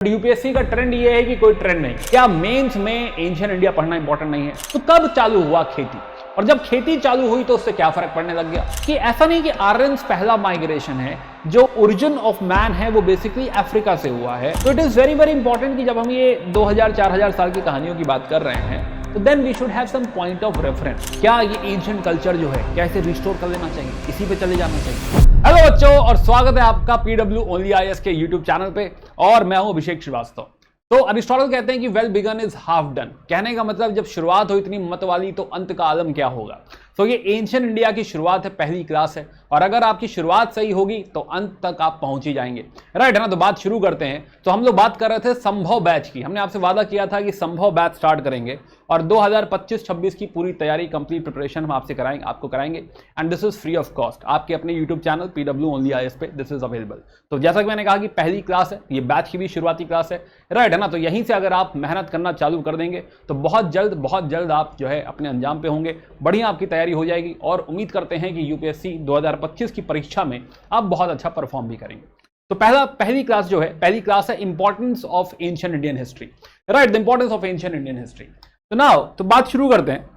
UPSC का trend ये है कि कोई ट्रेंड नहीं। क्या मेंस में एंशिएंट इंडिया पढ़ना इंपॉर्टेंट नहीं है? तो कब चालू हुआ खेती, और जब खेती चालू हुई तो उससे क्या फर्क पड़ने लग गया? कि ऐसा नहीं कि आर्यंस पहला माइग्रेशन है, जो ओरिजिन ऑफ मैन है वो बेसिकली अफ्रीका से हुआ है। तो it is very very important कि जब हम ये 2000-4000 साल की कहानियों की बात कर रहे हैं तो then we should have some point of reference. क्या ये एंशिएंट कल्चर जो है क्या इसे रिस्टोर कर लेना चाहिए, इसी पे चले जाना चाहिए? हेलो बच्चों, और स्वागत है आपका पीडब्ल्यू ओनली आईएएस के यूट्यूब चैनल पे, और मैं हूं अभिषेक श्रीवास्तव। तो अरिस्टोटल कहते हैं कि well begun is half done. कहने का मतलब जब शुरुआत हो इतनी मत वाली तो अंत का आलम क्या होगा। तो ये एंशिएंट इंडिया की शुरुआत है, पहली क्लास है, और अगर आपकी शुरुआत सही होगी तो अंत तक आप पहुंच ही जाएंगे। राइट है ना? तो बात शुरू करते हैं। तो हम लोग बात कर रहे थे संभव बैच की। हमने आपसे वादा किया था कि संभव बैच स्टार्ट करेंगे और 2025-26 की पूरी तैयारी, कंप्लीट प्रिपरेशन हम आपको कराएंगे and this is free of cost. आपके अपने YouTube channel PW only IAS पे दिस इज अवेलेबल। तो जैसा कि मैंने कहा कि पहली क्लास है, ये बैच की भी शुरुआती क्लास है। राइट है ना? तो यहीं से अगर आप मेहनत करना चालू कर देंगे तो बहुत जल्द आप जो है अपने अंजाम पे होंगे, बढ़िया आपकी तैयारी हो जाएगी, और उम्मीद करते हैं कि यूपीएससी 2025 की परीक्षा में आप बहुत अच्छा परफॉर्म भी करेंगे। तो पहली क्लास है importance of ancient Indian history. Right, the importance of ancient Indian history. तो बात शुरू करते हैं,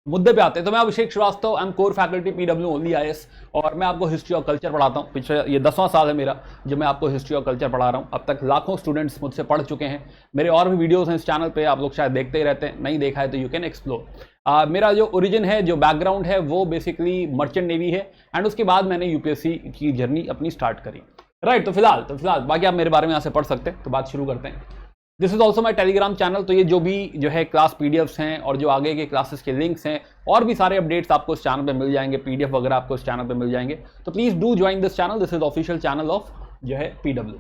मुद्दे पे आते हैं। तो मैं Abhishek Shrivastava, I am core faculty PW only IAS, और मैं आपको हिस्ट्री और कल्चर पढ़ाता हूँ। पिछले ये 10वां साल है मेरा जो मैं आपको हिस्ट्री और कल्चर पढ़ा रहा हूँ। अब तक लाखों स्टूडेंट्स मुझसे पढ़ चुके हैं। मेरे और भी वीडियोस हैं इस चैनल पे, आप लोग शायद देखते ही रहते हैं, नहीं देखा है तो यू कैन एक्सप्लोर। मेरा जो ओरिजिन है, जो बैकग्राउंड है, वो बेसिकली मर्चेंट नेवी है, एंड उसके बाद मैंने यूपीएससी की जर्नी अपनी स्टार्ट करी। राइट, तो फिलहाल बाकी आप मेरे बारे में यहाँ से पढ़ सकते हैं। तो बात शुरू करते हैं। This is also my Telegram channel. तो ये जो है क्लास पीडीएफ्स हैं और जो आगे के क्लासेस के लिंक्स हैं और भी सारे अपडेट्स आपको इस चैनल पे मिल जाएंगे, पीडीएफ वगैरह आपको इस चैनल पे मिल जाएंगे। तो please do join this channel, this is official channel of जो है पीडब्ल्यू।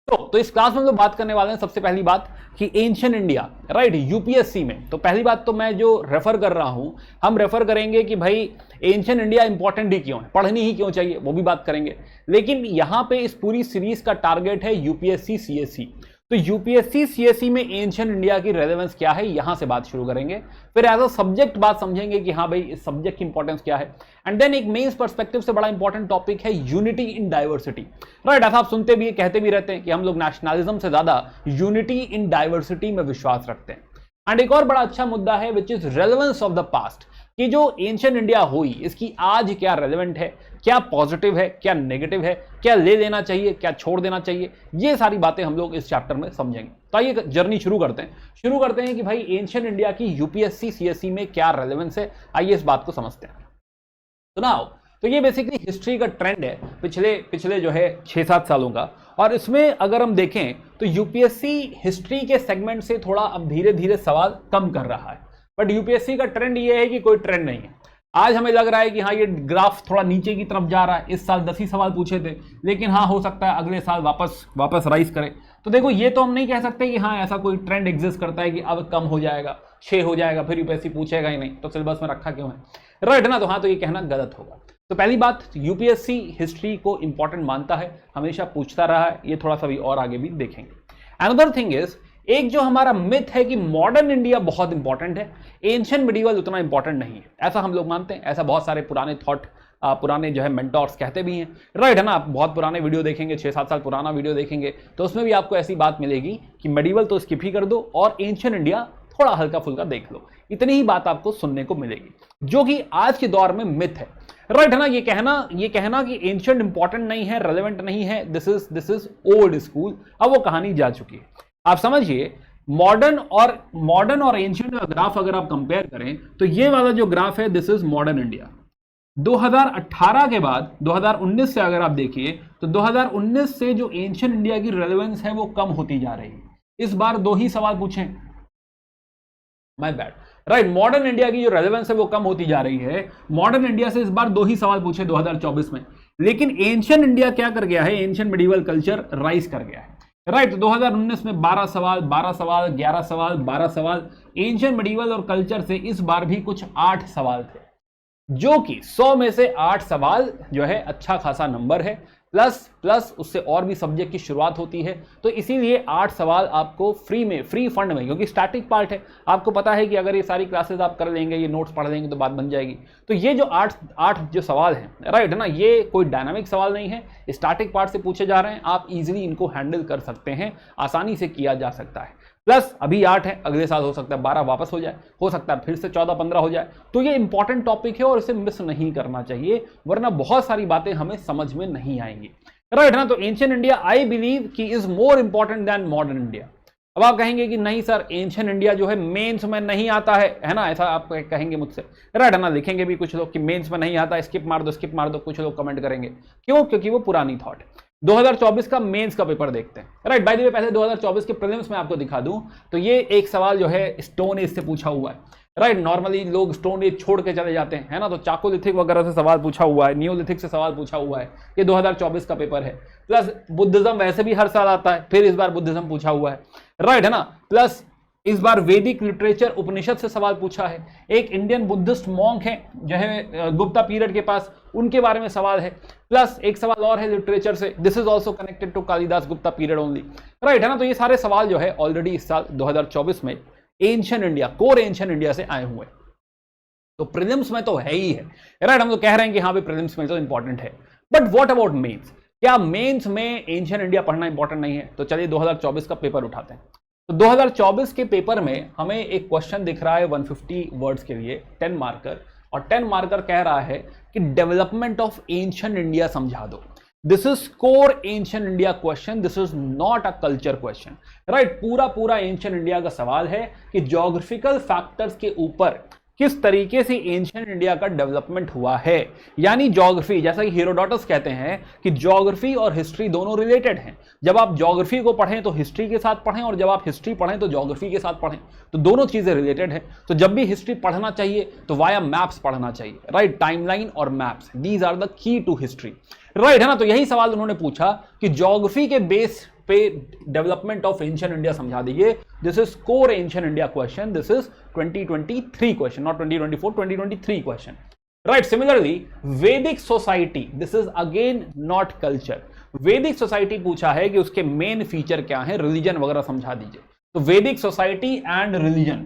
तो इस क्लास में हम लोग बात करने वाले हैं सबसे पहली बात कि एंशिएंट इंडिया, राइट, यूपीएससी में। तो पहली बात तो मैं जो रेफर कर रहा हूं, हम रेफर करेंगे कि भाई एंशिएंट इंडिया इंपॉर्टेंट ही क्यों है, पढ़नी ही क्यों चाहिए, वो भी बात करेंगे। लेकिन यहां पे इस पूरी सीरीज का टारगेट है यूपीएससी सीएससी। तो यूपीएससी सीएससी में एंशिएंट इंडिया की रेलेवेंस क्या है, यहां से बात शुरू करेंगे। फिर एज अ सब्जेक्ट बात समझेंगे कि हाँ भाई इस सब्जेक्ट की इंपॉर्टेंस क्या है। एंड देन एक मेंस पर्सपेक्टिव से बड़ा इंपॉर्टेंट टॉपिक है यूनिटी इन डाइवर्सिटी। राइट, ऐसा आप सुनते भी कहते भी रहते हैं कि हम लोग नेशनलिज्म से ज्यादा यूनिटी इन डाइवर्सिटी में विश्वास रखते हैं। एंड एक और बड़ा अच्छा मुद्दा है which is relevance of the past, कि जो एंशिएंट इंडिया हुई इसकी आज क्या रेलेवेंट है, क्या पॉजिटिव है, क्या नेगेटिव है, क्या ले लेना चाहिए, क्या छोड़ देना चाहिए, ये सारी बातें हम लोग इस चैप्टर में समझेंगे। तो आइए जर्नी शुरू करते हैं कि भाई एंशिएंट इंडिया की यूपीएससी सीएससी में क्या रेलेवेंस है। आइए इस बात को समझते हैं। तो ये बेसिकली हिस्ट्री का ट्रेंड है पिछले जो है 6-7 सालों का, और इसमें अगर हम देखें तो यूपीएससी हिस्ट्री के सेगमेंट से थोड़ा अब धीरे धीरे सवाल कम कर रहा है। बट यूपीएससी का ट्रेंड ये है कि कोई ट्रेंड नहीं है। आज हमें लग रहा है कि हाँ ये ग्राफ थोड़ा नीचे की तरफ जा रहा है, इस साल 10 ही सवाल पूछे थे, लेकिन हाँ हो सकता है अगले साल वापस राइज करे। तो देखो ये तो हम नहीं कह सकते कि हाँ ऐसा कोई ट्रेंड एग्जिस्ट करता है कि अब कम हो जाएगा, 6 हो जाएगा, फिर यूपीएससी पूछेगा ही नहीं, तो सिलेबस में रखा क्यों है। राइट ना? तो हाँ, तो ये कहना गलत होगा। तो पहली बात, यूपीएससी हिस्ट्री को इंपॉर्टेंट मानता है, हमेशा पूछता रहा है, ये थोड़ा सा भी और आगे भी देखेंगे। अनदर थिंग इज, एक जो हमारा मिथ है कि मॉडर्न इंडिया बहुत इंपॉर्टेंट है, एंशिएंट मिडिवल उतना इंपॉर्टेंट नहीं है, ऐसा हम लोग मानते हैं। ऐसा बहुत सारे पुराने जो है मेंटोर्स कहते भी हैं। राइट है ना? आप बहुत पुराने वीडियो देखेंगे, 6-7 साल पुराना वीडियो देखेंगे तो उसमें भी आपको ऐसी बात मिलेगी कि मेडिवल तो स्किप ही कर दो और एंशिएंट इंडिया थोड़ा हल्का फुल्का देख लो। इतनी ही बात आपको सुनने को मिलेगी, जो कि आज के दौर में मिथ है। राइट है ना? ये कहना कि एंशिएंट इंपॉर्टेंट नहीं है, रेलेवेंट नहीं है, दिस इज ओल्ड स्कूल। अब वो कहानी जा चुकी है। आप समझिए, मॉडर्न और एंशिएंट का ग्राफ अगर आप कंपेयर करें तो ये वाला जो ग्राफ है दिस इज मॉडर्न इंडिया। 2018 के बाद 2019 से अगर आप देखिए तो 2019 से जो एंशिएंट इंडिया की रेलेवेंस है वो कम होती जा रही है। इस बार 2 ही सवाल पूछे, my bad. Right, modern India की जो रेलेवेंस है वो कम होती जा रही है। मॉडर्न इंडिया से इस बार 2 ही सवाल पूछे 2024 में, लेकिन एंशिएंट इंडिया क्या कर गया है, एंशिएंट मिडिवल कल्चर राइज कर गया है। राइट, 2019 में 12 सवाल, 11 सवाल, 12 सवाल। एंशिएंट मिडिवल और कल्चर से इस बार भी कुछ 8 सवाल थे, जो कि 100 में से 8 सवाल जो है अच्छा खासा नंबर है। प्लस उससे और भी सब्जेक्ट की शुरुआत होती है। तो इसीलिए 8 सवाल आपको फ्री फंड में, क्योंकि स्टैटिक पार्ट है, आपको पता है कि अगर ये सारी क्लासेस आप कर लेंगे, ये नोट्स पढ़ लेंगे तो बात बन जाएगी। तो ये जो 8 जो सवाल हैं, राइट है ना, ये कोई डायनामिक सवाल नहीं है, स्टैटिक पार्ट से पूछे जा रहे हैं, आप इजीली इनको हैंडल कर सकते हैं, आसानी से किया जा सकता है। प्लस अभी 8 है, अगले साल हो सकता है 12 वापस हो जाए, हो सकता है फिर से 14-15 हो जाए। तो ये इंपॉर्टेंट टॉपिक है और इसे मिस नहीं करना चाहिए, वरना बहुत सारी बातें हमें समझ में नहीं आएंगी, राइट ना। तो एंशिएंट इंडिया आई बिलीव कि is more important than modern India. अब आप कहेंगे कि नहीं सर, एंशिएंट इंडिया जो है मेंस में नहीं आता है ना, ऐसा आप कहेंगे मुझसे, राइट है ना। लिखेंगे भी कुछ लोग कि मेंस में नहीं आता, स्किप मार दो, कुछ लोग कमेंट करेंगे, क्यों? क्योंकि वो पुरानी थॉट है। 2024 का मेंस का पेपर देखते हैं, राइट। बाय द वे, पहले 2024 के प्रीलिम्स में आपको दिखा दूं तो ये एक सवाल जो है स्टोन एज से पूछा हुआ है, राइट। नॉर्मली लोग स्टोन एज छोड़ के चले जाते हैं, है ना, तो चाकोलिथिक वगैरह से सवाल पूछा हुआ है, नियोलिथिक से सवाल पूछा हुआ है, ये 2024 का पेपर है। प्लस बुद्धिज्म वैसे भी हर साल आता है, फिर इस बार बुद्धिज्म पूछा हुआ है, राइट है ना। प्लस इस बार वैदिक लिटरेचर उपनिषद से सवाल पूछा है, एक इंडियन बुद्धिस्ट मॉन्क है जो है गुप्ता पीरियड के पास, उनके बारे में सवाल है। प्लस एक सवाल और है लिटरेचर से, this is also connected to Kalidas Gupta period only, right है ना। तो ये सारे सवाल जो है ऑलरेडी इस साल 2024 में ancient India, core ancient India से आए हुए। तो प्रीलिम्स में तो है ही है, राइट। हम तो कह रहे हैं कि हाँ भाई प्रीलिम्स में तो इंपॉर्टेंट है, बट व्हाट अबाउट मेंस? क्या मेंस में एंशिएंट इंडिया पढ़ना इंपॉर्टेंट नहीं है? तो चलिए 2024 का पेपर उठाते हैं। तो 2024 के पेपर में हमें एक क्वेश्चन दिख रहा है 150 वर्ड्स के लिए, 10 मार्कर, और 10 मार्कर कह रहा है कि डेवलपमेंट ऑफ एंशिएंट इंडिया समझा दो। This is core ancient India question, this is not a culture question, right. पूरा एंशिएंट इंडिया का सवाल है कि ज्योग्राफिकल फैक्टर्स के ऊपर किस तरीके से एंशिएंट इंडिया का डेवलपमेंट हुआ है। यानी ज्योग्राफी, जैसा कि हेरोडोटस कहते हैं कि ज्योग्राफी और हिस्ट्री दोनों रिलेटेड हैं। जब आप ज्योग्राफी को पढ़ें तो हिस्ट्री के साथ पढ़ें, और जब आप हिस्ट्री पढ़ें तो ज्योग्राफी के साथ पढ़ें, तो दोनों चीजें रिलेटेड हैं। तो जब भी हिस्ट्री पढ़ना चाहिए तो वाया मैप्स पढ़ना चाहिए, राइट। टाइमलाइन और maps, these are the key to history, right है ना। तो यही सवाल उन्होंने पूछा कि ज्योग्राफी के बेस पे डेवलपमेंट ऑफ एंशिएंट इंडिया समझा दीजिए। This is core ancient India question, this is 2023 question, not 2024, 2023 question, right. Similarly Vedic society, this is again not culture. Vedic society पूछा है कि उसके मेन फीचर क्या है, रिलीजन वगैरह समझा दीजिए। तो वैदिक सोसाइटी एंड रिलीजन,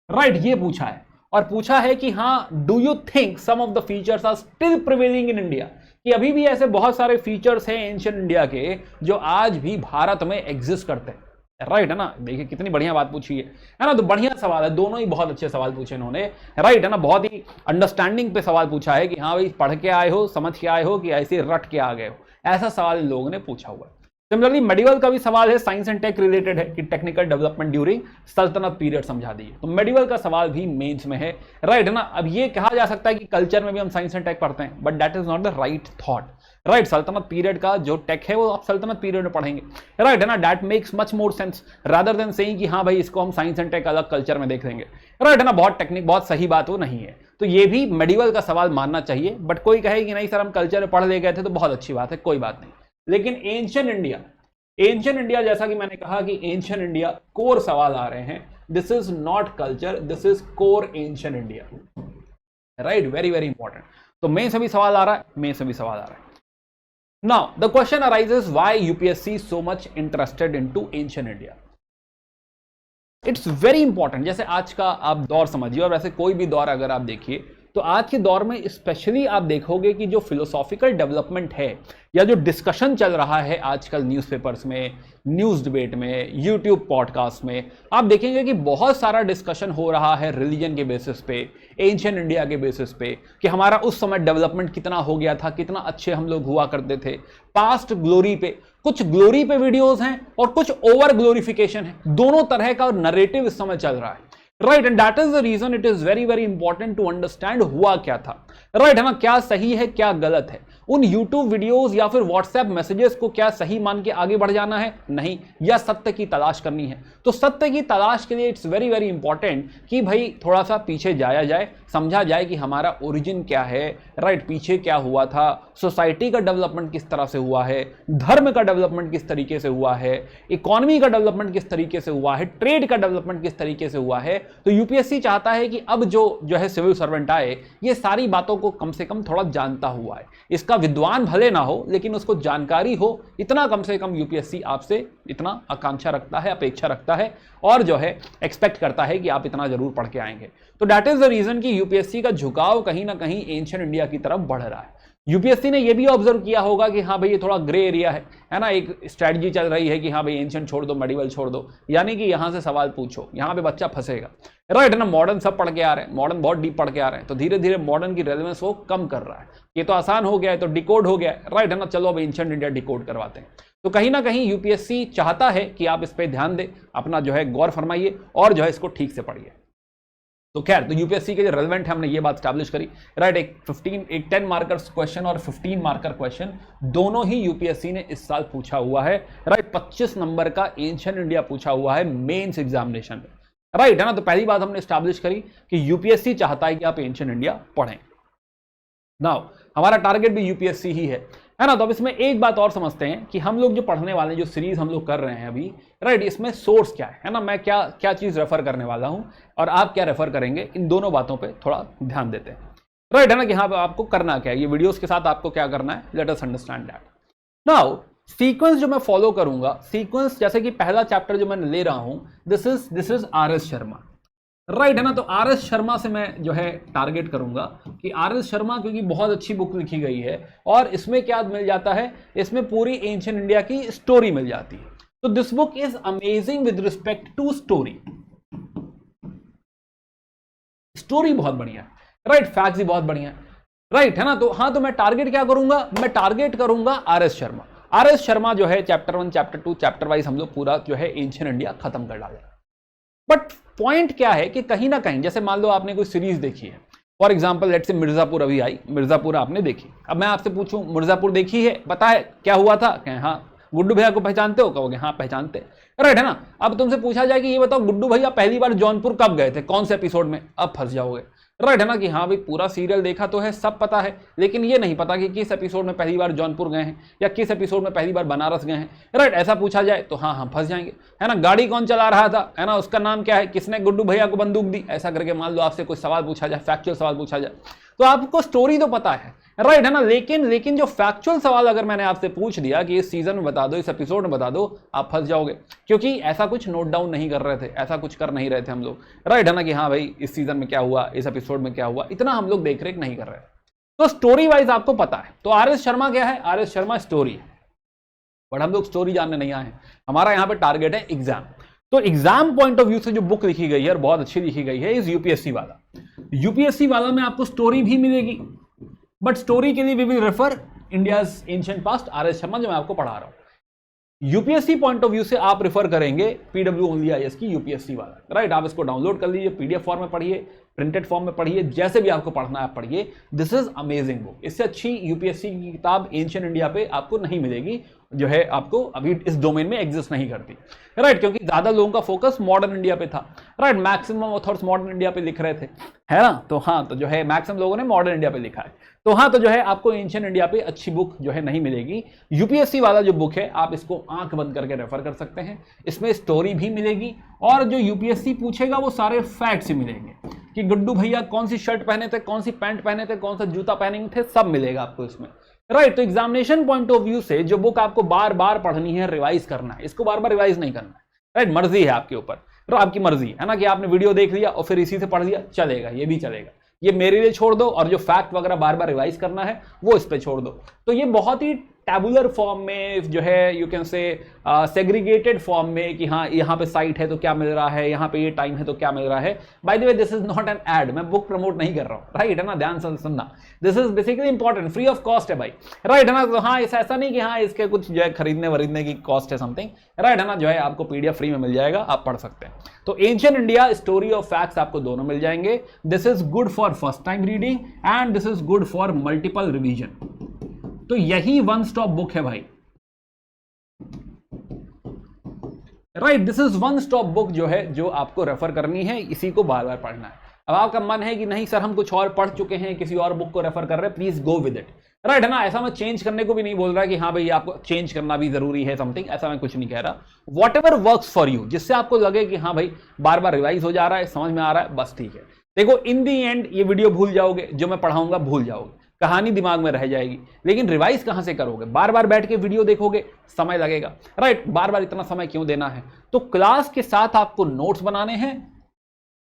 राइट, ये पूछा है। और पूछा है कि हाँ, do you think some of the features are still prevailing in India, कि अभी भी ऐसे बहुत सारे फीचर्स हैं एंशिएंट इंडिया के जो आज भी भारत में एग्जिस्ट करते हैं, राइट है ना। देखिए कितनी बढ़िया बात पूछी है ना। तो बढ़िया सवाल है, दोनों ही बहुत अच्छे सवाल पूछे इन्होंने, राइट है ना। बहुत ही अंडरस्टैंडिंग पे सवाल पूछा है कि हाँ भाई पढ़ के आए हो, समझ के आए हो, कि ऐसे रट के आ गए हो, ऐसा सवाल इन लोगों ने पूछा हुआ है। सिमिलरली मेडिवल का भी सवाल है, साइंस एंड टेक रिलेटेड है, कि टेक्निकल डेवलपमेंट ड्यूरिंग सल्तनत पीरियड समझा दीजिए। तो मेडिवल का सवाल भी मेंस में है, राइट है ना। अब ये कहा जा सकता है कि कल्चर में भी हम साइंस एंड टेक पढ़ते हैं, but that is not the right thought, right. सल्तनत पीरियड का जो टेक है वो आप सल्तनत पीरियड में पढ़ेंगे, राइट है ना। That makes much more sense rather than saying कि हाँ भाई इसको हम साइंस एंड टेक अलग कल्चर में देख लेंगे, राइट है ना। बहुत टेक्निक, बहुत सही बात वो नहीं है। तो ये भी मेडिवल का सवाल मानना चाहिए, बट कोई कहे कि नहीं सर हम कल्चर में पढ़ ले गए थे, तो बहुत अच्छी बात है, कोई बात नहीं। लेकिन एंशिएंट इंडिया, जैसा कि मैंने कहा कि एंशिएंट इंडिया कोर सवाल आ रहे हैं, this is not culture, this is core ancient India, right. Very very important. तो मेन से भी सवाल आ रहा है, Now, the question arises why UPSC is so much interested into ancient India. It's very important. जैसे आज का आप दौर समझिए, और वैसे कोई भी दौर अगर आप देखिए, तो आज के दौर में स्पेशली आप देखोगे कि जो फिलोसॉफिकल डेवलपमेंट है, या जो डिस्कशन चल रहा है आजकल न्यूज़पेपर्स में, न्यूज़ डिबेट में, यूट्यूब पॉडकास्ट में, आप देखेंगे कि बहुत सारा डिस्कशन हो रहा है रिलीजन के बेसिस पे, एंशिएंट इंडिया के बेसिस पे, कि हमारा उस समय डेवलपमेंट कितना हो गया था, कितना अच्छे हम लोग हुआ करते थे, पास्ट ग्लोरी पे। कुछ ग्लोरी पे वीडियोस हैं और कुछ ओवर ग्लोरिफिकेशन है, दोनों तरह का नरेटिव इस समय चल रहा है, right. And that is the reason it is very very important to understand हुआ क्या था, राइट है ना। क्या सही है, क्या गलत है, उन यूट्यूब वीडियोस या फिर व्हाट्सएप मैसेजेस को क्या सही मान के आगे बढ़ जाना है, नहीं, या सत्य की तलाश करनी है। तो सत्य की तलाश के लिए इट्स वेरी वेरी इंपॉर्टेंट कि भाई थोड़ा सा पीछे जाया जाए, समझा जाए कि हमारा ओरिजिन क्या है, राइट, पीछे क्या हुआ था, सोसाइटी का डेवलपमेंट किस तरह से हुआ है, धर्म का डेवलपमेंट किस तरीके से हुआ है, इकोनॉमी का डेवलपमेंट किस तरीके से हुआ है, ट्रेड का डेवलपमेंट किस तरीके से हुआ है। तो यूपीएससी चाहता है कि अब जो है सिविल सर्वेंट आए, ये सारी बातों को कम से कम थोड़ा जानता हुआ है, इसका विद्वान भले ना हो लेकिन उसको जानकारी हो, इतना कम से कम यूपीएससी आपसे इतना आकांक्षा रखता है, अपेक्षा रखता है और जो है एक्सपेक्ट करता है कि आप इतना जरूर पढ़ के आएंगे। तो दैट इज द रीजन कि यूपीएससी का झुकाव कहीं ना कहीं एंशिएंट इंडिया की तरफ बढ़ रहा है। यूपीएससी ने यह भी ऑब्जर्व किया होगा कि हाँ भाई ये थोड़ा ग्रे एरिया है ना, एक स्ट्रैटेजी चल रही है कि हाँ भाई एंशिएंट छोड़ दो, मेडिवल छोड़ दो, यानी कि यहां से सवाल पूछो, यहां पे बच्चा फंसेगा, राइट है ना। मॉडर्न सब पढ़ के आ रहे हैं, मॉडर्न बहुत डीप पढ़ के आ रहे हैं, तो धीरे धीरे मॉडर्न की रेलेवेंस वो कम कर रहा है। ये तो आसान हो गया है, तो डिकोड हो गया है, राइट है ना, चलो अब एंशिएंट इंडिया डिकोड करवाते हैं। तो कहीं ना कहीं यूपीएससी चाहता है कि आप इस पर ध्यान दें, अपना जो है गौर फरमाइए और जो है इसको ठीक से पढ़िए। तो खैर, तो यूपीएससी के जो रेलेवेंट है हमने ये बात स्टैब्लिश करी, राइट। एक 10 मार्कर्स क्वेश्चन और 15 मार्कर क्वेश्चन दोनों ही यूपीएससी ने इस साल पूछा हुआ है, राइट। 25 नंबर का एंशिएंट इंडिया पूछा हुआ है मेंस एग्जामिनेशन में, राइट है ना। तो पहली बात हमने स्टैब्लिश करी कि यूपीएससी चाहता है कि आप एंशिएंट इंडिया पढ़ें। नाउ हमारा टारगेट भी यूपीएससी ही है ना। तो अब इसमें एक बात और समझते हैं कि हम लोग जो पढ़ने वाले हैं, जो सीरीज हम लोग कर रहे हैं अभी, राइट, इसमें सोर्स क्या है ना, मैं क्या क्या चीज रेफर करने वाला हूं और आप क्या रेफर करेंगे, इन दोनों बातों पे थोड़ा ध्यान देते हैं, राइट है ना, कि हाँ आपको करना क्या है, ये वीडियोस के साथ आपको क्या करना है, let us understand that. Now sequence जो मैं फॉलो करूंगा, सीक्वेंस जैसे कि पहला चैप्टर जो मैं ले रहा हूं, this is RS. Sharma, right है ना। तो आर.एस. शर्मा से मैं जो है टारगेट करूंगा कि आर.एस. शर्मा क्योंकि बहुत अच्छी बुक लिखी गई है और इसमें क्या मिल जाता है, इसमें पूरी एंशिएंट इंडिया की स्टोरी मिल जाती है। तो this book is amazing with respect to story, story बहुत बढ़िया है, राइट, फैक्ट्स भी बहुत बढ़िया है, राइट है ना। तो हाँ, तो मैं टारगेट क्या करूंगा, मैं टारगेट करूंगा आर.एस. शर्मा। आर.एस. शर्मा जो है चैप्टर 1 चैप्टर 2 चैप्टर वाइज हम लोग पूरा जो है एंशिएंट इंडिया खत्म कर डालेंगे। बट पॉइंट क्या है कि कहीं ना कहीं, जैसे मान लो आपने कोई सीरीज देखी है, for example let's say Mirzapur अभी आई, मिर्जापुर आपने देखी, अब मैं आपसे पूछूं मिर्जापुर देखी है, पता है क्या हुआ था, कहें हाँ। गुड्डू भैया को पहचानते हो, कहोगे हाँ पहचानते, राइट है ना। अब तुमसे पूछा जाए कि ये बताओ गुड्डू भैया पहली बार जौनपुर कब गए थे, कौन से एपिसोड में, अब फंस जाओगे, राइट है ना, कि हाँ भाई पूरा सीरियल देखा तो है, सब पता है, लेकिन ये नहीं पता कि किस एपिसोड में पहली बार जौनपुर गए हैं या किस एपिसोड में पहली बार बनारस गए हैं, राइट। ऐसा पूछा जाए तो हाँ हम फंस जाएंगे, है ना। गाड़ी कौन चला रहा था, है ना, उसका नाम क्या है, किसने गुड्डू भैया को बंदूक दी, ऐसा करके मान लो आपसे कोई सवाल पूछा जाए, फैक्चुअल सवाल पूछा जाए, तो आपको स्टोरी तो पता है, राइट है ना। लेकिन जो फैक्चुअल सवाल अगर मैंने आपसे पूछ दिया कि इस सीजन में बता दो, इस एपिसोड में बता दो, आप फंस जाओगे, क्योंकि ऐसा कुछ नोट डाउन नहीं कर रहे थे, ऐसा कुछ कर नहीं रहे थे हम लोग, राइट है ना, कि हाँ भाई इस सीजन में क्या हुआ, इस एपिसोड में क्या हुआ, इतना हम लोग देख रेख नहीं कर रहे। तो स्टोरी वाइज आपको पता है। तो आर.एस. शर्मा क्या है, आर.एस. शर्मा स्टोरी है, बट हम लोग स्टोरी जानने नहीं आए हैं, हमारा यहाँ पे टारगेट है एग्जाम। तो एग्जाम पॉइंट ऑफ व्यू से जो बुक लिखी गई है और बहुत अच्छी लिखी गई है, इस यूपीएससी वाला, यूपीएससी वाला में आपको स्टोरी भी मिलेगी, बट स्टोरी के लिए we will refer India's ancient past, R S. Sharma जो मैं आपको पढ़ा रहा हूं। यूपीएससी पॉइंट ऑफ व्यू से आप रेफर करेंगे पीडब्ल्यू ओनली आईएएस की यूपीएससी वाला, राइट। आप इसको डाउनलोड कर लीजिए, पीडीएफ फॉर्म में पढ़िए, प्रिंटेड फॉर्म में पढ़िए, जैसे भी आपको पढ़ना है आप पढ़िए। दिस इज अमेजिंग बुक, इससे अच्छी यूपीएससी की किताब एंशिएंट इंडिया पे आपको नहीं मिलेगी, जो है आपको अभी इस डोमेन में एग्जिस्ट नहीं करती, राइट, क्योंकि ज्यादा लोगों का फोकस मॉडर्न इंडिया पे था, right. Maximum authors modern India पे लिख रहे थे, है ना। तो हाँ, तो जो है मैक्सिमम लोगों ने मॉडर्न इंडिया पे लिखा है, तो हाँ, तो जो है आपको एंशिएंट इंडिया पे अच्छी बुक जो है नहीं मिलेगी। यूपीएससी वाला जो बुक है आप इसको आंख बंद करके रेफर कर सकते हैं, इसमें स्टोरी भी मिलेगी और जो यूपीएससी पूछेगा वो सारे फैक्ट्स मिलेंगे कि गुड्डू भैया कौन सी शर्ट पहने थे, कौन सी पैंट पहने थे, कौन सा जूता पहने थे, सब मिलेगा आपको इसमें, राइट। तो एग्जामिनेशन पॉइंट ऑफ व्यू से जो बुक आपको बार बार पढ़नी है, रिवाइज करना है, इसको बार बार रिवाइज नहीं करना है, राइट। मर्जी है आपके ऊपर, तो आपकी मर्जी है ना, कि आपने वीडियो देख लिया और फिर इसी से पढ़ लिया, चलेगा, ये भी चलेगा, ये मेरे लिए छोड़ दो, और जो फैक्ट वगैरह बार बार रिवाइज करना है वो इस पे छोड़ दो। तो ये बहुत ही टैबुलर फॉर्म में जो है, you can say segregated form में, कि हाँ यहाँ पे साइट है तो क्या मिल रहा है, यहाँ पे ये टाइम है तो क्या मिल रहा है। By the way this is not an ad, मैं बुक प्रमोट नहीं कर रहा हूँ, राइट है ना, ध्यान से सुनना, this is basically important, free of cost है भाई, राइट है ना। तो हाँ, ऐसा नहीं कि हाँ इसके कुछ जो है खरीदने वरीदने की कॉस्ट है समथिंग, राइट है ना, जो है आपको पीडीएफ फ्री में मिल जाएगा, आप पढ़ सकते हैं। तो ancient India, story of facts आपको दोनों मिल जाएंगे। This is good for first time reading and this is good for multiple revision. तो यही वन स्टॉप बुक है भाई, right, this is one stop book जो है, जो आपको रेफर करनी है, इसी को बार बार पढ़ना है। अब आपका मन है कि नहीं सर हम कुछ और पढ़ चुके हैं, किसी और बुक को रेफर कर रहे हैं, please go with it, right है ना। ऐसा मैं चेंज करने को भी नहीं बोल रहा कि हाँ भाई आपको चेंज करना भी जरूरी है समथिंग, ऐसा मैं कुछ नहीं कह रहा। What ever works for you, जिससे आपको लगे कि हाँ भाई बार बार रिवाइज हो जा रहा है, समझ में आ रहा है, बस ठीक है। देखो इन दी एंड ये वीडियो भूल जाओगे, जो मैं पढ़ाऊंगा भूल जाओगे, कहानी दिमाग में रह जाएगी, लेकिन रिवाइज कहां से करोगे? बार बार बैठ के वीडियो देखोगे, समय लगेगा, राइट? बार बार इतना समय क्यों देना है? तो क्लास के साथ आपको नोट्स बनाने हैं,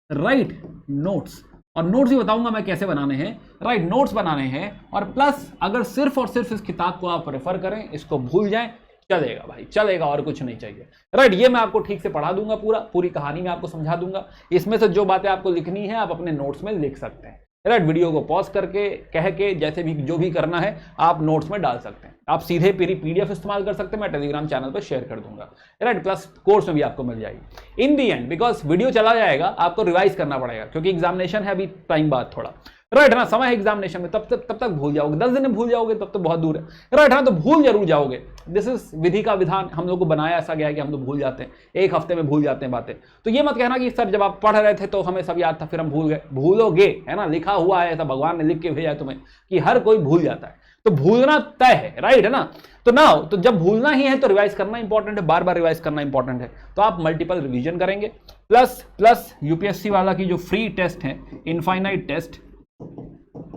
राइट? नोट्स, और नोट्स भी बताऊंगा मैं कैसे बनाने हैं, राइट? नोट्स बनाने हैं, और प्लस अगर सिर्फ और सिर्फ इस किताब को आप रेफर करें, इसको भूल जाएं, चलेगा भाई, चलेगा, और कुछ नहीं चाहिए, राइट? ये मैं आपको ठीक से पढ़ा दूंगा, पूरी कहानी में आपको समझा दूंगा। इसमें से जो बातें आपको लिखनी है आप अपने नोट्स में लिख सकते हैं, राइट? वीडियो को पॉज करके, कह के, जैसे भी जो भी करना है आप नोट्स में डाल सकते हैं। आप सीधे PDF इस्तेमाल कर सकते हैं, मैं टेलीग्राम चैनल पर शेयर कर दूंगा, राइट? प्लस कोर्स में भी आपको मिल जाएगी। इन दी एंड, बिकॉज वीडियो चला जाएगा, आपको रिवाइज करना पड़ेगा, क्योंकि एग्जामिनेशन है अभी टाइम बाद थोड़ा, राइट ना? समय है एग्जामिनेशन में, तब तक भूल जाओगे, 10 दिन में भूल जाओगे, तब तो बहुत दूर है, राइट? हाँ, तो भूल जरूर जाओगे। दिस इज विधि का विधान, हम लोग को बनाया ऐसा गया है कि हम लोग भूल जाते हैं, एक हफ्ते में भूल जाते हैं बातें। तो ये मत कहना कि सर जब आप पढ़ रहे थे तो हमें सब याद था फिर हम भूल गए। भूलोगे, है ना? लिखा हुआ है, ऐसा भगवान ने लिख के भेजा तुम्हें कि हर कोई भूल जाता है, तो भूलना तय है, राइट है ना? तो ना, तो जब भूलना ही है तो रिवाइज करना इंपॉर्टेंट है, बार बार रिवाइज करना इंपॉर्टेंट है। तो आप मल्टीपल रिवीजन करेंगे, प्लस यूपीएससी वाला की जो फ्री टेस्ट है, infinite test,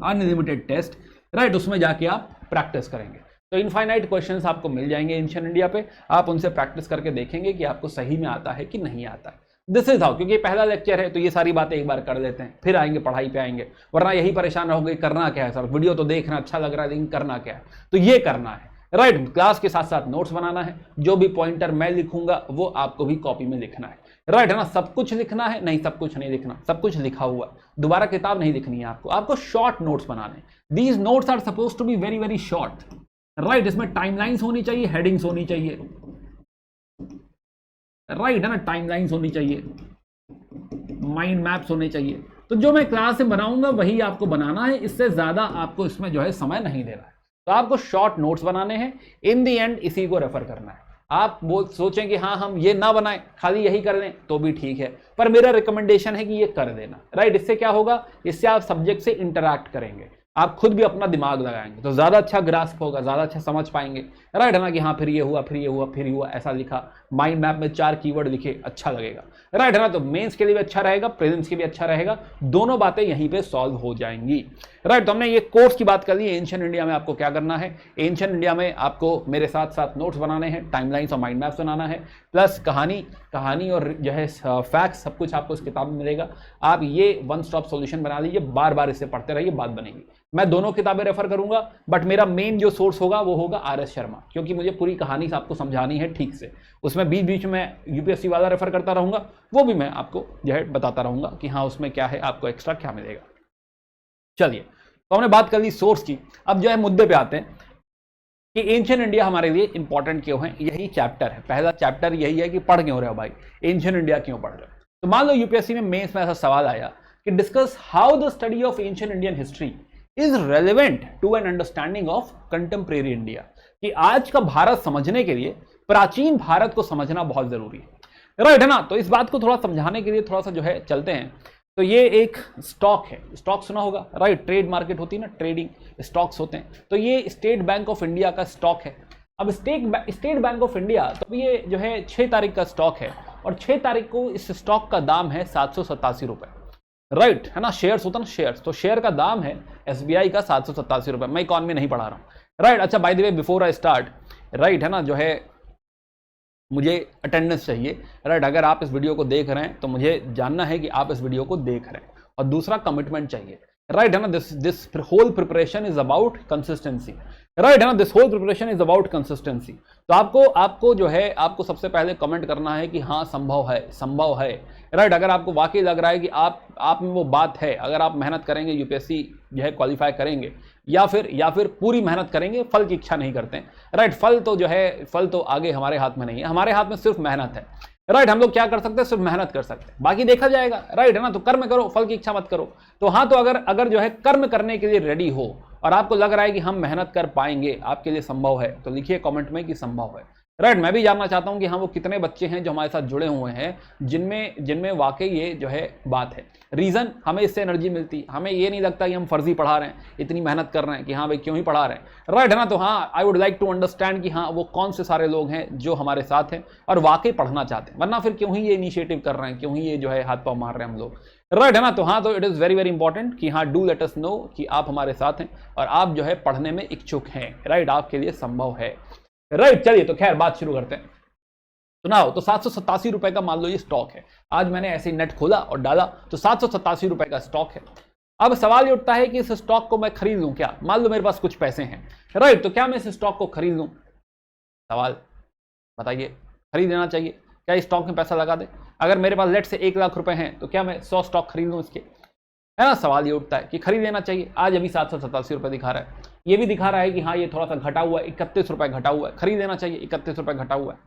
unlimited test, right? उसमें जाके आप प्रैक्टिस करेंगे, तो इनफाइनाइट क्वेश्चंस आपको मिल जाएंगे एंशिएंट इंडिया पे, आप उनसे प्रैक्टिस करके देखेंगे कि आपको सही में आता है कि नहीं आता है। दिस इज हाउ, क्योंकि पहला लेक्चर है तो ये सारी बातें एक बार कर लेते हैं, फिर आएंगे पढ़ाई पे आएंगे, वरना यही परेशान रहोगे करना क्या है सर, वीडियो तो देखना अच्छा लग रहा है लेकिन करना क्या है? तो ये करना है, राइट? क्लास के साथ साथ नोट्स बनाना है, जो भी पॉइंटर मैं लिखूंगा वो आपको भी कॉपी में लिखना है, राइट है ना? सब कुछ लिखना है? नहीं, सब कुछ नहीं लिखना, सब कुछ लिखा हुआ है, दोबारा किताब नहीं लिखनी है आपको शॉर्ट नोट्स बनाने। These notes are suppose to be very very short, right? इसमें टाइमलाइंस होनी चाहिए, हेडिंग्स होनी चाहिए, राइट है ना? टाइमलाइंस होनी चाहिए, माइंड मैप्स होने चाहिए। तो जो मैं क्लास में बनाऊंगा वही आपको बनाना है, इससे ज्यादा आपको इसमें जो है समय नहीं देना है। तो आपको शॉर्ट नोट्स बनाने हैं, इन दी एंड इसी को रेफर करना है। आप वो सोचें कि हाँ हम ये ना बनाएं, खाली यही कर लें तो भी ठीक है, पर मेरा रिकमेंडेशन है कि ये कर देना, राइट? इससे क्या होगा, इससे आप सब्जेक्ट से इंटरैक्ट करेंगे, आप खुद भी अपना दिमाग लगाएंगे, तो ज्यादा अच्छा ग्रास्प होगा, ज्यादा अच्छा समझ पाएंगे, राइट है ना? कि हाँ फिर ये हुआ, फिर ये हुआ, फिर ये हुआ, ऐसा लिखा, माइंड मैप में 4 कीवर्ड लिखे, अच्छा लगेगा, राइट है ना? तो मेंस के लिए भी अच्छा रहेगा, प्रीलिम्स के लिए अच्छा रहेगा, दोनों बातें यहीं पे सॉल्व हो जाएंगी, राइट? तो हमने ये कोर्स की बात कर ली। एंशिएंट इंडिया में आपको क्या करना है, एंशिएंट इंडिया में आपको मेरे साथ साथ नोट्स बनाने हैं, टाइमलाइंस और माइंड मैप्स बनाना है, प्लस कहानी और जो है फैक्ट्स, सब कुछ आपको इस किताब में मिलेगा। आप ये वन स्टॉप सॉल्यूशन बना लीजिए, बार बार इसे पढ़ते रहिए, बात बनेगी। मैं दोनों किताबें रेफर करूंगा, बट मेरा मेन जो सोर्स होगा वो होगा RS शर्मा, क्योंकि मुझे पूरी कहानी से आपको समझानी है ठीक से। उसमें बीच बीच में यूपीएससी वाला रेफर करता रहूंगा, वो भी मैं आपको जो है बताता रहूंगा कि हाँ उसमें क्या है, आपको एक्स्ट्रा क्या मिलेगा। चलिए, तो हमने बात कर ली सोर्स की, अब जो है मुद्दे पे आते हैं कि एंशिएंट इंडिया हमारे लिए इंपॉर्टेंट क्यों है। यही चैप्टर है, पहला चैप्टर यही है कि पढ़ क्यों रहे हो भाई, एंशिएंट इंडिया क्यों पढ़ रहे हो। तो मान लो यूपीएससी में मेंस में ऐसा सवाल आया कि discuss how the study of ancient Indian history is relevant to an understanding of contemporary India, कि आज का भारत समझने के लिए प्राचीन भारत को समझना बहुत जरूरी है, राइट है ना? तो इस बात को थोड़ा समझाने के लिए थोड़ा सा जो है चलते हैं। तो ये एक स्टॉक है, स्टॉक सुना होगा, राइट? ट्रेड मार्केट होती है ना, ट्रेडिंग स्टॉक्स होते हैं, तो ये स्टेट बैंक ऑफ इंडिया का स्टॉक है। अब स्टेट बैंक ऑफ इंडिया, तो ये जो है 6 तारीख का स्टॉक है, और 6 तारीख को इस स्टॉक का दाम है 787 रुपए, राइट है ना? शेयर्स होता ना, शेयर्स, तो शेयर का दाम है SBI का 787 रुपए। मैं इकॉनमी नहीं पढ़ा रहा हूँ, राइट? अच्छा, bye the way before I start, right है ना, जो है मुझे अटेंडेंस चाहिए, राइट? अगर आप इस वीडियो को देख रहे हैं तो मुझे जानना है कि आप इस वीडियो को देख रहे हैं, और दूसरा कमिटमेंट चाहिए, राइट है ना? This whole preparation is about consistency, right है ना? This whole preparation is about consistency. तो आपको जो है, आपको सबसे पहले कमेंट करना है कि हाँ संभव है, राइट? अगर आपको वाकई लग रहा है कि आप में वो बात है, अगर आप मेहनत करेंगे यूपीएससी जो है क्वालिफाई करेंगे, या फिर पूरी मेहनत करेंगे, फल की इच्छा नहीं करते हैं, राइट? फल तो आगे हमारे हाथ में नहीं है, हमारे हाथ में सिर्फ मेहनत है, राइट? हम लोग क्या कर सकते हैं, सिर्फ मेहनत कर सकते हैं, बाकी देखा जाएगा, राइट है ना? तो कर्म करो, फल की इच्छा मत करो। तो हाँ, तो अगर जो है कर्म करने के लिए रेडी हो और आपको लग रहा है कि हम मेहनत कर पाएंगे, आपके लिए संभव है, तो लिखिए कमेंट में कि संभव है, राइट, मैं भी जानना चाहता हूं कि हाँ वो कितने बच्चे हैं जो हमारे साथ जुड़े हुए हैं जिनमें वाकई ये जो है बात है। रीजन, हमें इससे एनर्जी मिलती, हमें ये नहीं लगता कि हम फर्जी पढ़ा रहे हैं, इतनी मेहनत कर रहे हैं कि हाँ भाई क्यों ही पढ़ा रहे हैं, राइट है ना। तो हाँ, I would like to understand कि हाँ वो कौन से सारे लोग हैं जो हमारे साथ हैं और वाकई पढ़ना चाहते हैं, वरना फिर क्यों ही ये इनिशिएटिव कर रहे हैं, क्यों ही ये जो है हाथ पाँव मार रहे हैं हम लोग, राइट है ना। तो हाँ, तो it is very very important कि हाँ डू लेट अस नो कि आप हमारे साथ हैं और आप जो है पढ़ने में इच्छुक हैं, राइट, आपके लिए संभव है, राइट। चलिए तो खैर बात शुरू करते हैं। सुनाओ, तो 787 रुपए का मान लो ये स्टॉक है। आज मैंने ऐसे ही नेट खोला और डाला तो 787 रुपए का स्टॉक है। अब सवाल ये उठता है कि इस स्टॉक को मैं खरीद लूं क्या? मान लो मेरे पास कुछ पैसे हैं, राइट, तो क्या मैं इस स्टॉक को खरीद लूं? सवाल बताइए, खरीद लेना चाहिए क्या? इस स्टॉक में पैसा लगा दे? अगर मेरे पास लेट से 1 लाख रुपए हैं तो क्या मैं 100 स्टॉक खरीद लूं इसके? है ना, सवाल ये उठता है कि खरीद लेना चाहिए। आज अभी 787 रुपए दिखा रहा है, ये भी दिखा रहा है कि हाँ ये थोड़ा सा घटा हुआ है, 31 रुपए घटा हुआ है, खरीद लेना चाहिए, 31 रुपए घटा हुआ है।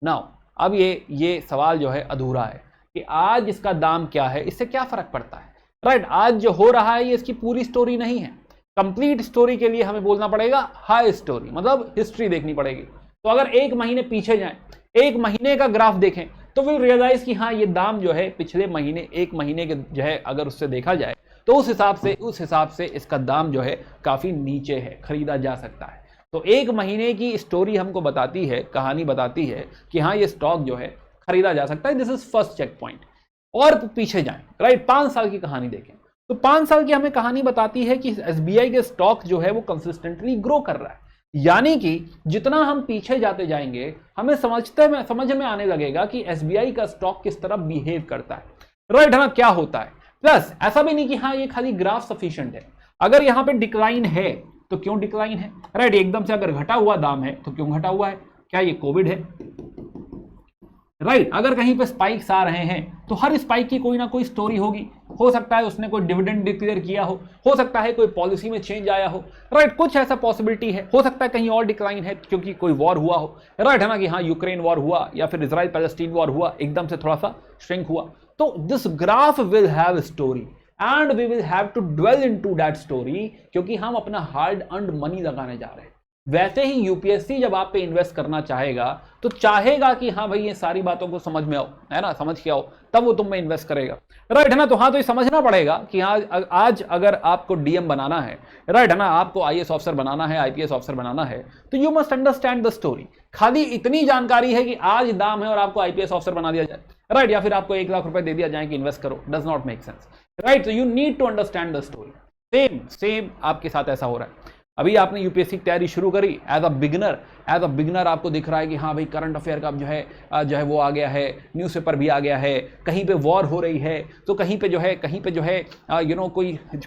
नाउ अब ये सवाल जो है अधूरा है कि आज इसका दाम क्या है, इससे क्या फर्क पड़ता है, राइट। आज जो हो रहा है ये इसकी पूरी स्टोरी नहीं है। कंप्लीट स्टोरी के लिए हमें बोलना पड़ेगा हाई स्टोरी, मतलब हिस्ट्री देखनी पड़ेगी। तो अगर 1 महीने पीछे जाएं, 1 महीने का ग्राफ देखें तो फिर रियलाइज कि हाँ ये दाम जो है पिछले महीने 1 महीने के जो है अगर उससे देखा जाए तो उस हिसाब से इसका दाम जो है काफी नीचे है, खरीदा जा सकता है। तो 1 महीने की स्टोरी हमको बताती है, कहानी बताती है कि हाँ ये स्टॉक जो है खरीदा जा सकता है। This is first check point. और पीछे जाएं, राइट, 5 साल की कहानी देखें तो 5 साल की हमें कहानी बताती है कि एसबीआई के स्टॉक जो है वो कंसिस्टेंटली ग्रो कर रहा है। यानी कि जितना हम पीछे जाते जाएंगे हमें समझ में आने लगेगा कि एसबीआई का स्टॉक किस तरह बिहेव करता है, राइट है ना, क्या होता है। प्लस ऐसा भी नहीं कि हाँ ये खाली ग्राफ सफिशिएंट है। अगर यहां पे डिक्लाइन है तो क्यों डिक्लाइन है, राइट, एकदम से अगर घटा हुआ दाम है तो क्यों घटा हुआ है, क्या ये कोविड है, राइट। अगर कहीं पे स्पाइक्स आ रहे हैं तो हर स्पाइक की कोई ना कोई स्टोरी होगी। हो सकता है उसने कोई डिविडेंड डिक्लेयर किया हो सकता है कोई पॉलिसी में चेंज आया हो, राइट, कुछ ऐसा पॉसिबिलिटी है। हो सकता है कहीं और डिक्लाइन है क्योंकि कोई वॉर हुआ हो, राइट है ना, कि हाँ यूक्रेन वॉर हुआ या फिर इजराइल पैलेस्टीन वॉर हुआ, एकदम से थोड़ा सा श्रिंक हुआ। तो this graph will have story and we will have to dwell into that story, क्योंकि हम अपना हार्ड अर्न्ड मनी लगाने जा रहे हैं। वैसे ही यूपीएससी जब आप पे इन्वेस्ट करना चाहेगा तो चाहेगा कि हाँ भाई ये सारी बातों को समझ में आओ, है ना, समझ के आओ, तब वो तुम में इन्वेस्ट करेगा, राइट है ना। तो हाँ, तो ये समझना पड़ेगा कि आज अगर आपको डीएम बनाना है, राइट है ना, आपको आईएएस ऑफिसर बनाना है, आईपीएस ऑफिसर बनाना है, तो you must understand the story. खाली इतनी जानकारी है कि आज दाम है और आपको आईपीएस ऑफिसर बना दिया जाए, राइट, या फिर आपको 1 लाख रुपए दे दिया जाए कि इन्वेस्ट करो, does not make sense, right. तो you need to understand the story. Same आपके साथ ऐसा हो रहा है। अभी आपने यूपीएससी की तैयारी शुरू करी, एज अ बिगनर आपको दिख रहा है कि हाँ भाई करंट अफेयर का जो है वो आ गया है, न्यूज़पेपर भी आ गया है, कहीं पे वॉर हो रही है तो कहीं पे जो है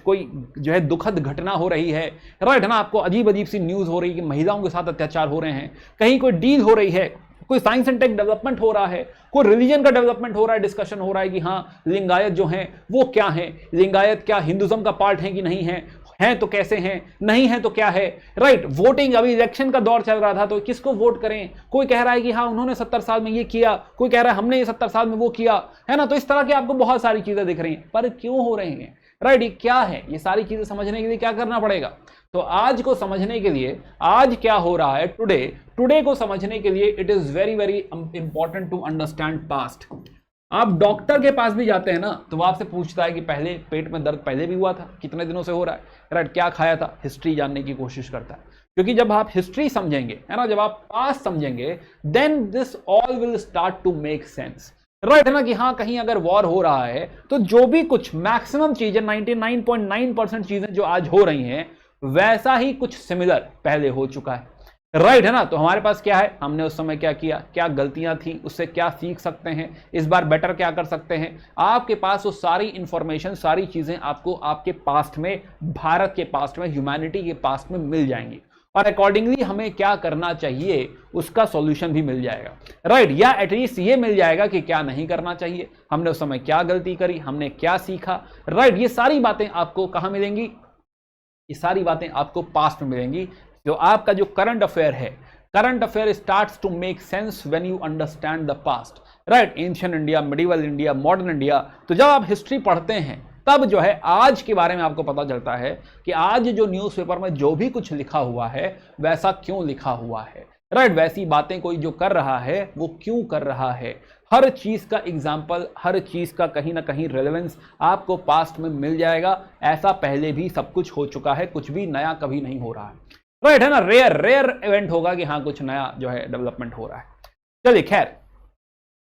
कोई जो है दुखद घटना हो रही है, राइट है ना, आपको अजीब अजीब सी न्यूज़ हो रही है कि महिलाओं के साथ अत्याचार हो रहे हैं, कहीं कोई डील हो रही है, कोई साइंस एंड टेक डेवलपमेंट हो रहा है, कोई रिलीजन का डेवलपमेंट हो रहा है, डिस्कशन हो रहा है कि हाँ लिंगायत जो हैं वो क्या है, लिंगायत क्या हिंदुज्म का पार्ट है कि नहीं है तो कैसे हैं, नहीं है तो क्या है, राइट। वोटिंग, अभी इलेक्शन का दौर चल रहा था तो किसको वोट करें, कोई कह रहा है कि हाँ उन्होंने 70 साल में ये किया, कोई कह रहा है हमने ये 70 साल में वो किया, है ना। तो इस तरह की आपको बहुत सारी चीजें दिख रही हैं, पर क्यों हो रही हैं, राइट, ये क्या है, ये सारी चीजें समझने के लिए क्या करना पड़ेगा। तो आज को समझने के लिए, आज क्या हो रहा है टुडे को समझने के लिए it is very very important to understand past. आप डॉक्टर के पास भी जाते हैं ना तो वो आपसे पूछता है कि पहले पेट में दर्द पहले भी हुआ था, कितने दिनों से हो रहा है, राइट, क्या खाया था, हिस्ट्री जानने की कोशिश करता है। क्योंकि जब आप हिस्ट्री समझेंगे, है ना, जब आप पास्ट समझेंगे, then this all will start to make sense, right है ना, कि हाँ कहीं अगर वॉर हो रहा है तो जो भी कुछ मैक्सिमम चीजें 99.9% चीजें जो आज हो रही हैं वैसा ही कुछ सिमिलर पहले हो चुका है, राइट है ना। तो हमारे पास क्या है, हमने उस समय क्या किया, क्या गलतियां थी, उससे क्या सीख सकते हैं, इस बार बेटर क्या कर सकते हैं। आपके पास वो सारी इंफॉर्मेशन, सारी चीजें आपको आपके पास्ट में, भारत के पास्ट में, ह्यूमैनिटी के पास्ट में मिल जाएंगी और अकॉर्डिंगली हमें क्या करना चाहिए उसका सॉल्यूशन भी मिल जाएगा, राइट, या एटलीस्ट ये मिल जाएगा कि क्या नहीं करना चाहिए, हमने उस समय क्या गलती करी, हमने क्या सीखा, राइट। ये सारी बातें आपको कहां मिलेंगी, ये सारी बातें आपको पास्ट में मिलेंगी। जो आपका जो current affair starts to make sense when you understand the past, right, ancient India, medieval India, modern India. तो जब आप हिस्ट्री पढ़ते हैं तब जो है आज के बारे में आपको पता चलता है कि आज जो न्यूज़पेपर में जो भी कुछ लिखा हुआ है वैसा क्यों लिखा हुआ है, राइट। वैसी बातें कोई जो कर रहा है वो क्यों कर रहा है, हर चीज का एग्जाम्पल, हर चीज का कहीं ना कहीं रेलेवेंस आपको पास्ट में मिल जाएगा। ऐसा पहले भी सब कुछ हो चुका है, कुछ भी नया कभी नहीं हो रहा है, राइट है ना। रेयर रेयर इवेंट होगा कि हाँ कुछ नया जो है डेवलपमेंट हो रहा है। चलिए खैर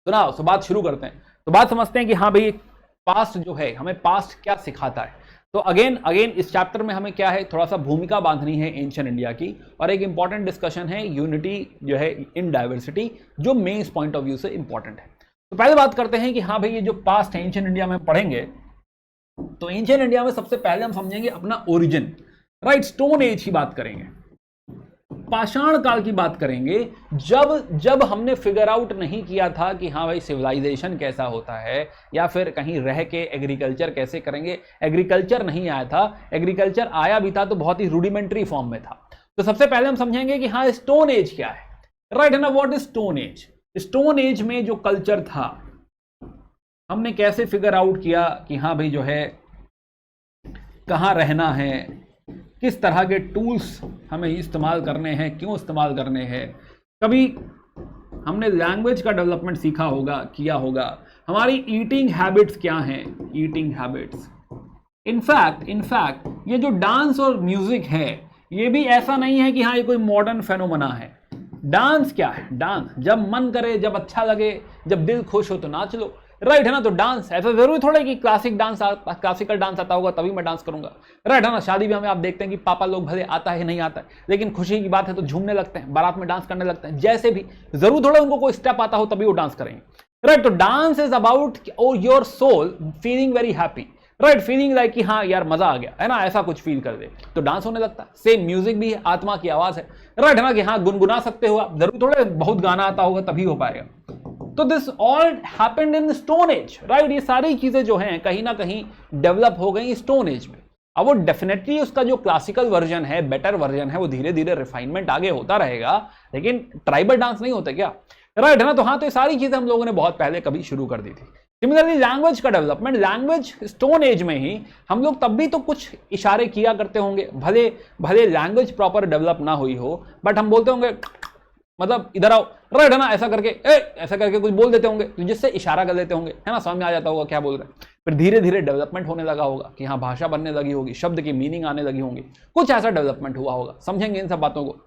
सुनाओ, तो बात शुरू करते हैं। तो बात समझते हैं कि हाँ भाई पास्ट जो है हमें पास्ट क्या सिखाता है। तो अगेन इस चैप्टर में हमें क्या है, थोड़ा सा भूमिका बांधनी है एंशिएंट इंडिया की, और एक इंपॉर्टेंट डिस्कशन है यूनिटी जो है इन डाइवर्सिटी, जो मेंस पॉइंट ऑफ व्यू से इंपॉर्टेंट है। तो पहले बात करते हैं कि हाँ भाई ये जो पास्ट है एंशिएंट इंडिया में पढ़ेंगे, तो एंशिएंट इंडिया में सबसे पहले हम समझेंगे अपना ओरिजिन, राइट। स्टोन एज की बात करेंगे, पाषाण काल की बात करेंगे, जब हमने फिगर आउट नहीं किया था कि हाँ भाई सिविलाइजेशन कैसा होता है, या फिर कहीं रह के एग्रीकल्चर कैसे करेंगे। एग्रीकल्चर नहीं आया था, एग्रीकल्चर आया भी था तो बहुत ही रूडिमेंट्री फॉर्म में था। तो सबसे पहले हम समझेंगे कि हाँ स्टोन एज क्या है, राइट है ना। What is stone age. Stone age में जो कल्चर था हमने कैसे फिगर आउट किया कि हाँ भाई जो है कहाँ रहना है, किस तरह के टूल्स हमें इस्तेमाल करने हैं, क्यों इस्तेमाल करने हैं। कभी हमने लैंग्वेज का डेवलपमेंट सीखा होगा, किया होगा। हमारी ईटिंग हैबिट्स क्या हैं, ईटिंग हैबिट्स। इनफैक्ट ये जो डांस और म्यूजिक है ये भी ऐसा नहीं है कि हाँ ये कोई मॉडर्न फेनोमेना है। डांस क्या है, डांस जब मन करे, जब अच्छा लगे, जब दिल खुश हो तो नाच लो, राइट है ना। तो डांस ऐसा जरूरी थोड़ा कि क्लासिकल डांस आता होगा तभी मैं डांस करूंगा, राइट है ना। शादी ब्याह में आप देखते हैं कि पापा लोग भले आता है नहीं आता है, लेकिन खुशी की बात है तो झूमने लगते हैं, बारात में डांस करने लगते हैं। जैसे भी जरूर थोड़ा उनको कोई स्टेप आता हो तभी वो डांस करेंगे, राइट। तो dance is about your soul feeling very happy, right, feeling like कि हाँ यार मजा आ गया है ना, ऐसा कुछ फील कर दे तो डांस होने लगता है। सेम म्यूजिक भी है, आत्मा की आवाज है, राइट है ना, कि हाँ गुनगुना सकते हो आप, जरूर थोड़ा बहुत गाना आता होगा तभी हो पाएगा। तो this all happened in stone age, right. ये सारी चीजें जो हैं कहीं ना कहीं डेवलप हो गई स्टोन एज में। अब वो डेफिनेटली उसका जो क्लासिकल वर्जन है, बेटर वर्जन है, वो धीरे धीरे रिफाइनमेंट आगे होता रहेगा, लेकिन ट्राइबल डांस नहीं होता क्या, राइट है ना। तो हाँ, तो ये सारी चीजें हम लोगों ने बहुत पहले कभी शुरू कर दी थी। सिमिलरली लैंग्वेज का डेवलपमेंट, लैंग्वेज स्टोन एज में ही हम लोग तब भी तो कुछ इशारे किया करते होंगे, भले लैंग्वेज प्रॉपर डेवलप ना हुई हो, बट हम बोलते होंगे मतलब इधर आओ, राइट है ना, ऐसा करके ऐसा करके कुछ बोल देते होंगे, तो जिससे इशारा कर देते होंगे, है ना, समझ में आ जाता होगा क्या बोल रहे हैं। फिर धीरे धीरे डेवलपमेंट होने लगा होगा कि हाँ भाषा बनने लगी होगी, शब्द की मीनिंग आने लगी होंगी, कुछ ऐसा डेवलपमेंट हुआ होगा, समझेंगे इन सब बातों को।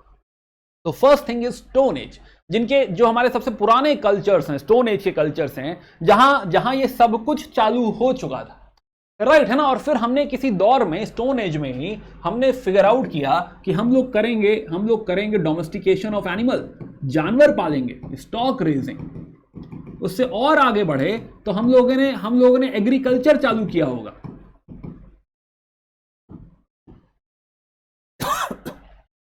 तो first thing is stone age, जिनके जो हमारे सबसे पुराने कल्चर्स हैं, स्टोन एज के कल्चर्स हैं, जहां ये सब कुछ चालू हो चुका था, राइट है ना। और फिर हमने किसी दौर में स्टोन एज में ही हमने फिगर आउट किया कि हम लोग करेंगे डोमेस्टिकेशन ऑफ एनिमल, जानवर पालेंगे, स्टॉक रेजिंग। उससे और आगे बढ़े तो हम लोगों ने एग्रीकल्चर चालू किया होगा।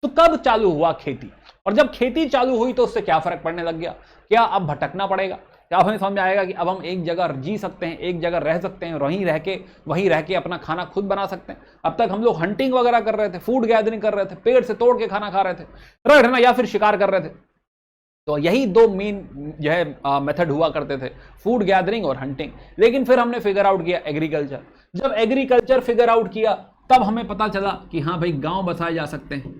तो कब चालू हुआ खेती, और जब खेती चालू हुई तो उससे क्या फर्क पड़ने लग गया, क्या अब भटकना पड़ेगा, क्या हमें समझ में आएगा कि अब हम एक जगह जी सकते हैं, एक जगह रह सकते हैं, वहीं रह के अपना खाना खुद बना सकते हैं। अब तक हम लोग हंटिंग वगैरह कर रहे थे, फूड गैदरिंग कर रहे थे, पेड़ से तोड़ के खाना खा रहे थे, राइट है ना, या फिर शिकार कर रहे थे। तो यही दो मेन जो है मेथड हुआ करते थे, फूड गैदरिंग और हंटिंग। लेकिन फिर हमने फिगर आउट किया एग्रीकल्चर। जब एग्रीकल्चर फिगर आउट किया तब हमें पता चला कि हाँ भाई गांव बसाए जा सकते हैं,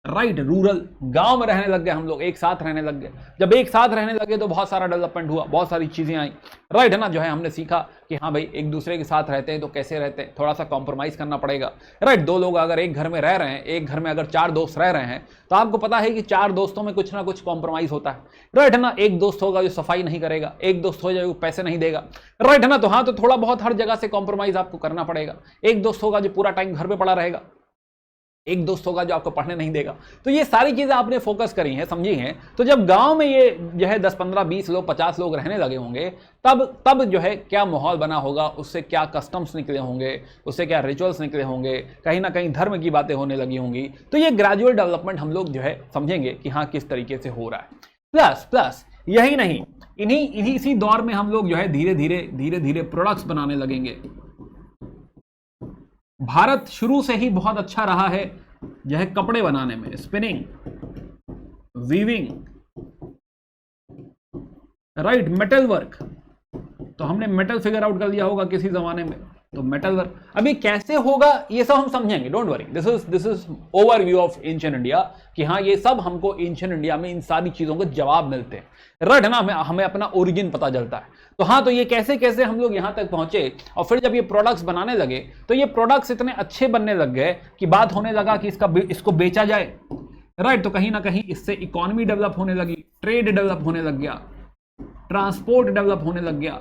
राइट, रूरल गांव में रहने लग गए हम लोग, एक साथ रहने लग गए। जब एक साथ रहने लगे तो बहुत सारा डेवलपमेंट हुआ, बहुत सारी चीजें आई, राइट है ना, जो है हमने सीखा कि हाँ भाई एक दूसरे के साथ रहते हैं तो कैसे रहते हैं, थोड़ा सा कॉम्प्रोमाइज करना पड़ेगा, राइट। दो लोग अगर एक घर में रह रहे हैं, एक घर में अगर 4 दोस्त रह रहे हैं, तो आपको पता है कि 4 दोस्तों में कुछ ना कुछ कॉम्प्रोमाइज होता है, राइट है ना। एक दोस्त होगा जो सफाई नहीं करेगा, एक दोस्त हो जाएगा पैसे नहीं देगा, राइट है ना। तो हाँ, तो थोड़ा बहुत हर जगह से कॉम्प्रोमाइज आपको करना पड़ेगा। एक दोस्त होगा जो पूरा टाइम घर पे पड़ा रहेगा, एक दोस्त होगा जो आपको पढ़ने नहीं देगा। तो ये सारी चीजें आपने फोकस करी हैं, समझी हैं। तो जब गांव में ये जो है 10, 15, 20 लोग, 50 लोग रहने लगे होंगे, तब जो है क्या माहौल बना होगा, उससे क्या कस्टम्स निकले होंगे, उससे क्या रिचुअल्स निकले होंगे, कहीं ना कहीं धर्म की बातें होने लगी होंगी। तो ये ग्रेजुअल डेवलपमेंट हम लोग जो है समझेंगे कि हाँ किस तरीके से हो रहा है। प्लस यही नहीं, इसी दौर में हम लोग जो है धीरे धीरे प्रोडक्ट्स बनाने लगेंगे। भारत शुरू से ही बहुत अच्छा रहा है जो है कपड़े बनाने में, spinning, weaving, right, metal work. तो हमने मेटल फिगर आउट कर लिया होगा किसी जमाने में, तो मेटल वर्क। अभी कैसे होगा ये सब हम समझेंगे, don't worry, this is overview of ancient India, कि हाँ ये सब हमको एंशिएंट इंडिया में इन सारी चीजों के जवाब मिलते हैं, राइट है ना, हमें अपना ओरिजिन पता चलता है। तो हाँ, तो ये कैसे कैसे हम लोग यहां तक पहुंचे, और फिर जब ये प्रोडक्ट्स बनाने लगे तो ये प्रोडक्ट्स इतने अच्छे बनने लग गए कि बात होने लगा कि इसको बेचा जाए, राइट। तो कहीं ना कहीं इससे इकोनॉमी डेवलप होने लगी, ट्रेड डेवलप होने लग गया, ट्रांसपोर्ट डेवलप होने लग गया,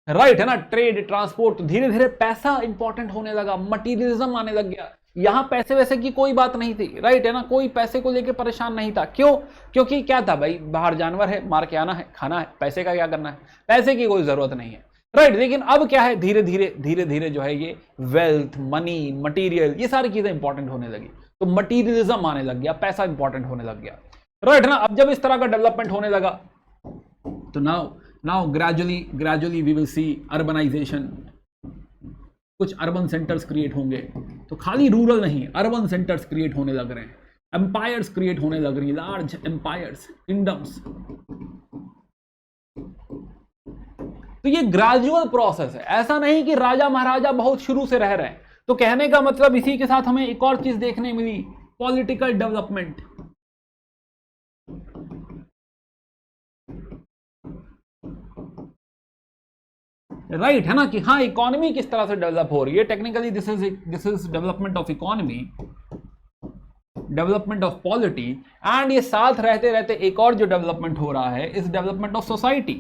राइट है ना, ट्रेड ट्रांसपोर्ट, धीरे धीरे पैसा इंपॉर्टेंट होने लगा, मटीरियलिज्म आने लग गया। यहां पैसे वैसे की कोई बात नहीं थी, राइट है ना, कोई पैसे को लेके परेशान नहीं था। क्यों? क्योंकि क्या था भाई, बाहर जानवर है, मार के आना है, खाना है, पैसे का क्या करना है, पैसे की कोई जरूरत नहीं है, राइट। लेकिन अब क्या है, धीरे धीरे जो है ये वेल्थ, मनी, मटीरियल, ये सारी चीजें इंपॉर्टेंट होने लगी, तो मटीरियलिज्म आने लग गया, पैसा इंपॉर्टेंट होने लग गया, राइट है ना। अब जब इस तरह का डेवलपमेंट होने लगा तो now gradually we will see urbanisation, कुछ अर्बन सेंटर्स क्रिएट होंगे, तो खाली रूरल नहीं, अर्बन सेंटर्स क्रिएट होने लग रहे हैं, एम्पायर्स क्रिएट होने लग रही हैं, लार्ज एम्पायर्स, किंगडम्स। तो ये ग्रेजुअल प्रोसेस है, ऐसा नहीं कि राजा महाराजा बहुत शुरू से रह रहे हैं। तो कहने का मतलब इसी के साथ हमें एक और चीज देखने मिली, पॉलिटिकल डेवलपमेंट। राइट है ना, कि हाँ इकोनॉमी किस तरह से डेवलप हो रही है, technically this is development of economy, development of polity, and ये साथ रहते रहते एक और जो डेवलपमेंट हो रहा है इस डेवलपमेंट ऑफ सोसाइटी।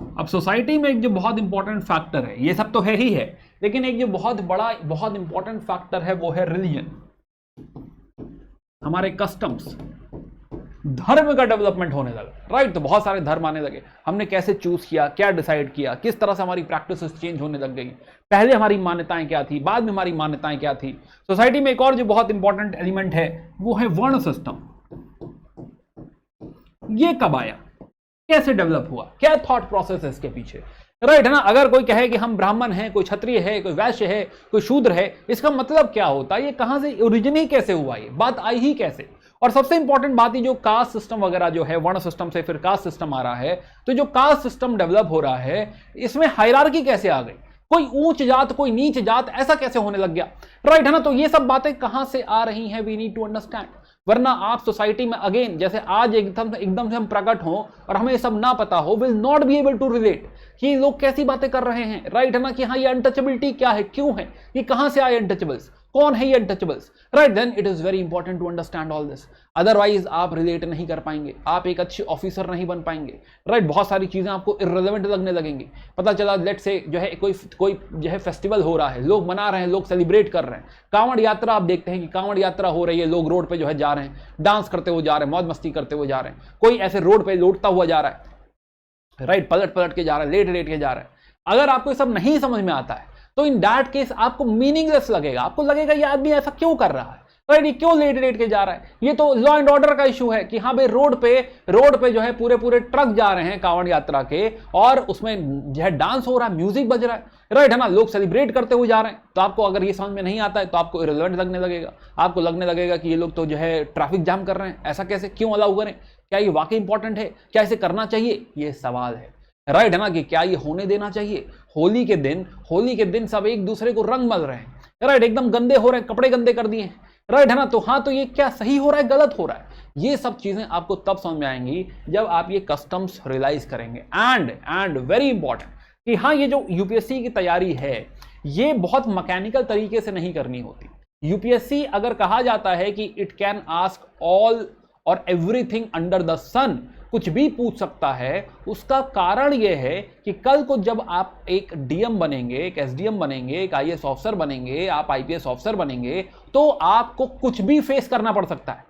अब सोसाइटी में एक जो बहुत इंपॉर्टेंट फैक्टर है, ये सब तो है ही है, लेकिन एक जो बहुत बड़ा बहुत इंपॉर्टेंट फैक्टर है वो है रिलीजन, हमारे कस्टम्स, धर्म का डेवलपमेंट होने लगा, राइट। तो बहुत सारे धर्म आने लगे, हमने कैसे चूज किया, क्या डिसाइड किया, किस तरह से हमारी प्रैक्टिसेस चेंज होने लग गई, पहले हमारी मान्यताएं क्या थी, बाद में हमारी मान्यताएं क्या थी। सोसाइटी में एक और जो बहुत इंपॉर्टेंट एलिमेंट है वो है वर्ण सिस्टम। ये कब आया, कैसे डेवलप हुआ, क्या थॉट प्रोसेस है इसके पीछे, राइट है ना। अगर कोई कहे कि हम ब्राह्मण हैं, कोई क्षत्रिय है, कोई वैश्य है, कोई शूद्र है, इसका मतलब क्या होता है, ये कहां से ओरिजिन ही कैसे हुआ, ये बात आई ही कैसे। और सबसे इंपॉर्टेंट बात ही जो कास्ट सिस्टम वगैरह जो है, वर्ण सिस्टम से फिर कास्ट सिस्टम आ रहा है, तो जो कास्ट सिस्टम डेवलप हो रहा है इसमें हायरार्की कैसे आ गई, कोई ऊंच जात कोई नीच जात, ऐसा कैसे होने लग गया, राइट है ना। तो ये सब बातें कहां से आ रही हैं, वी नीड टू अंडरस्टैंड। वरना आप सोसाइटी में अगेन जैसे आज एकदम से हम प्रकट हो और हमें ये सब ना पता हो, will not be able to relate कि लोग कैसी बातें कर रहे हैं, राइट है ना, कि हाँ ये अनटचेबिलिटी क्या है, क्यों है, ये कहां से आए अनटचेबल्स, कौन है ये untouchables, right. Then it is very important to understand all this, otherwise आप रिलेट नहीं कर पाएंगे, आप एक अच्छे ऑफिसर नहीं बन पाएंगे, राइट। बहुत सारी चीजें आपको इर्रेलेवेंट लगने लगेंगी। पता चला लेट से जो है कोई जो है फेस्टिवल हो रहा है, लोग मना रहे हैं, लोग सेलिब्रेट कर रहे हैं, कांवड़ यात्रा आप देखते हैं कि कांवड़ यात्रा हो रही है, लोग रोड पे जो है जा रहे हैं, डांस करते हुए जा रहे हैं, मौज मस्ती करते हुए जा रहे हैं, कोई ऐसे रोड पे लौटता हुआ जा रहा है, राइट, पलट पलट के जा रहा है, लेट लेट के जा रहा है। अगर आपको ये सब नहीं समझ में आता है तो इन दैट केस आपको मीनिंगलेस लगेगा, आपको लगेगा ये आदमी ऐसा क्यों कर रहा है, राइट, ये क्यों लेट लेट के जा रहा है। ये तो लॉ एंड ऑर्डर का इशू है कि हाँ भाई रोड पे जो है पूरे ट्रक जा रहे हैं कांवड़ यात्रा के, और उसमें जो है डांस हो रहा है, म्यूजिक बज रहा है, राइट है ना, लोग सेलिब्रेट करते हुए जा रहे हैं। तो आपको अगर ये समझ में नहीं आता है तो आपको इररिलेवेंट लगने लगेगा, आपको लगने लगेगा कि ये लोग तो जो है ट्रैफिक जाम कर रहे हैं, ऐसा कैसे, क्यों अलाउ करें, क्या ये वाकई इंपॉर्टेंट है, क्या इसे करना चाहिए, ये सवाल है, राइट है ना, कि क्या ये होने देना चाहिए। होली के दिन सब एक दूसरे को रंग मल रहे हैं, राइट, एकदम गंदे हो रहे हैं, कपड़े गंदे कर दिए, राइट है ना। तो हाँ, तो ये क्या सही हो रहा है, गलत हो रहा है, ये सब चीजें आपको तब समझ में आएंगी जब आप ये कस्टम्स रियलाइज करेंगे। एंड वेरी इंपॉर्टेंट कि हाँ ये जो यूपीएससी की तैयारी है ये बहुत मैकेनिकल तरीके से नहीं करनी होती। यूपीएससी अगर कहा जाता है कि इट कैन आस्क ऑल और एवरीथिंग अंडर द सन, कुछ भी पूछ सकता है, उसका कारण यह है कि कल को जब आप एक डीएम बनेंगे, एक एसडीएम बनेंगे, एक आईएएस ऑफिसर बनेंगे, आप आईपीएस ऑफिसर बनेंगे, तो आपको कुछ भी फेस करना पड़ सकता है,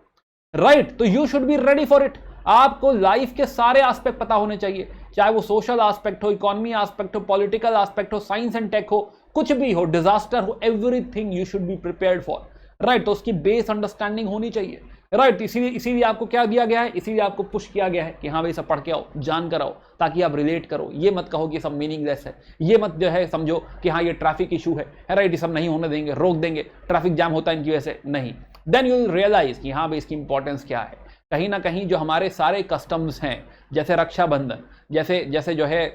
राइट। तो you should be ready for it. आपको लाइफ के सारे एस्पेक्ट पता होने चाहिए, चाहे वो सोशल एस्पेक्ट हो, इकोनॉमी एस्पेक्ट हो, पॉलिटिकल एस्पेक्ट हो, साइंस एंड टेक हो, कुछ भी हो, डिजास्टर हो, everything you should be prepared for, right. तो उसकी बेस अंडरस्टैंडिंग होनी चाहिए, राइट। इसीलिए आपको क्या दिया गया है, इसीलिए आपको पुश किया गया है कि हाँ भाई सब पढ़ के आओ, जान कर आओ, ताकि आप रिलेट करो। ये मत कहो कि सब मीनिंगलेस है, ये मत जो है समझो कि हाँ ये ट्रैफिक इशू है, राइट, ये सब नहीं होने देंगे, रोक देंगे, ट्रैफिक जाम होता है इनकी वजह से, नहीं। देन यू विल रियलाइज कि हाँ भाई इसकी इंपॉर्टेंस क्या है। कहीं ना कहीं जो हमारे सारे कस्टम्स हैं, जैसे रक्षाबंधन, जैसे जो है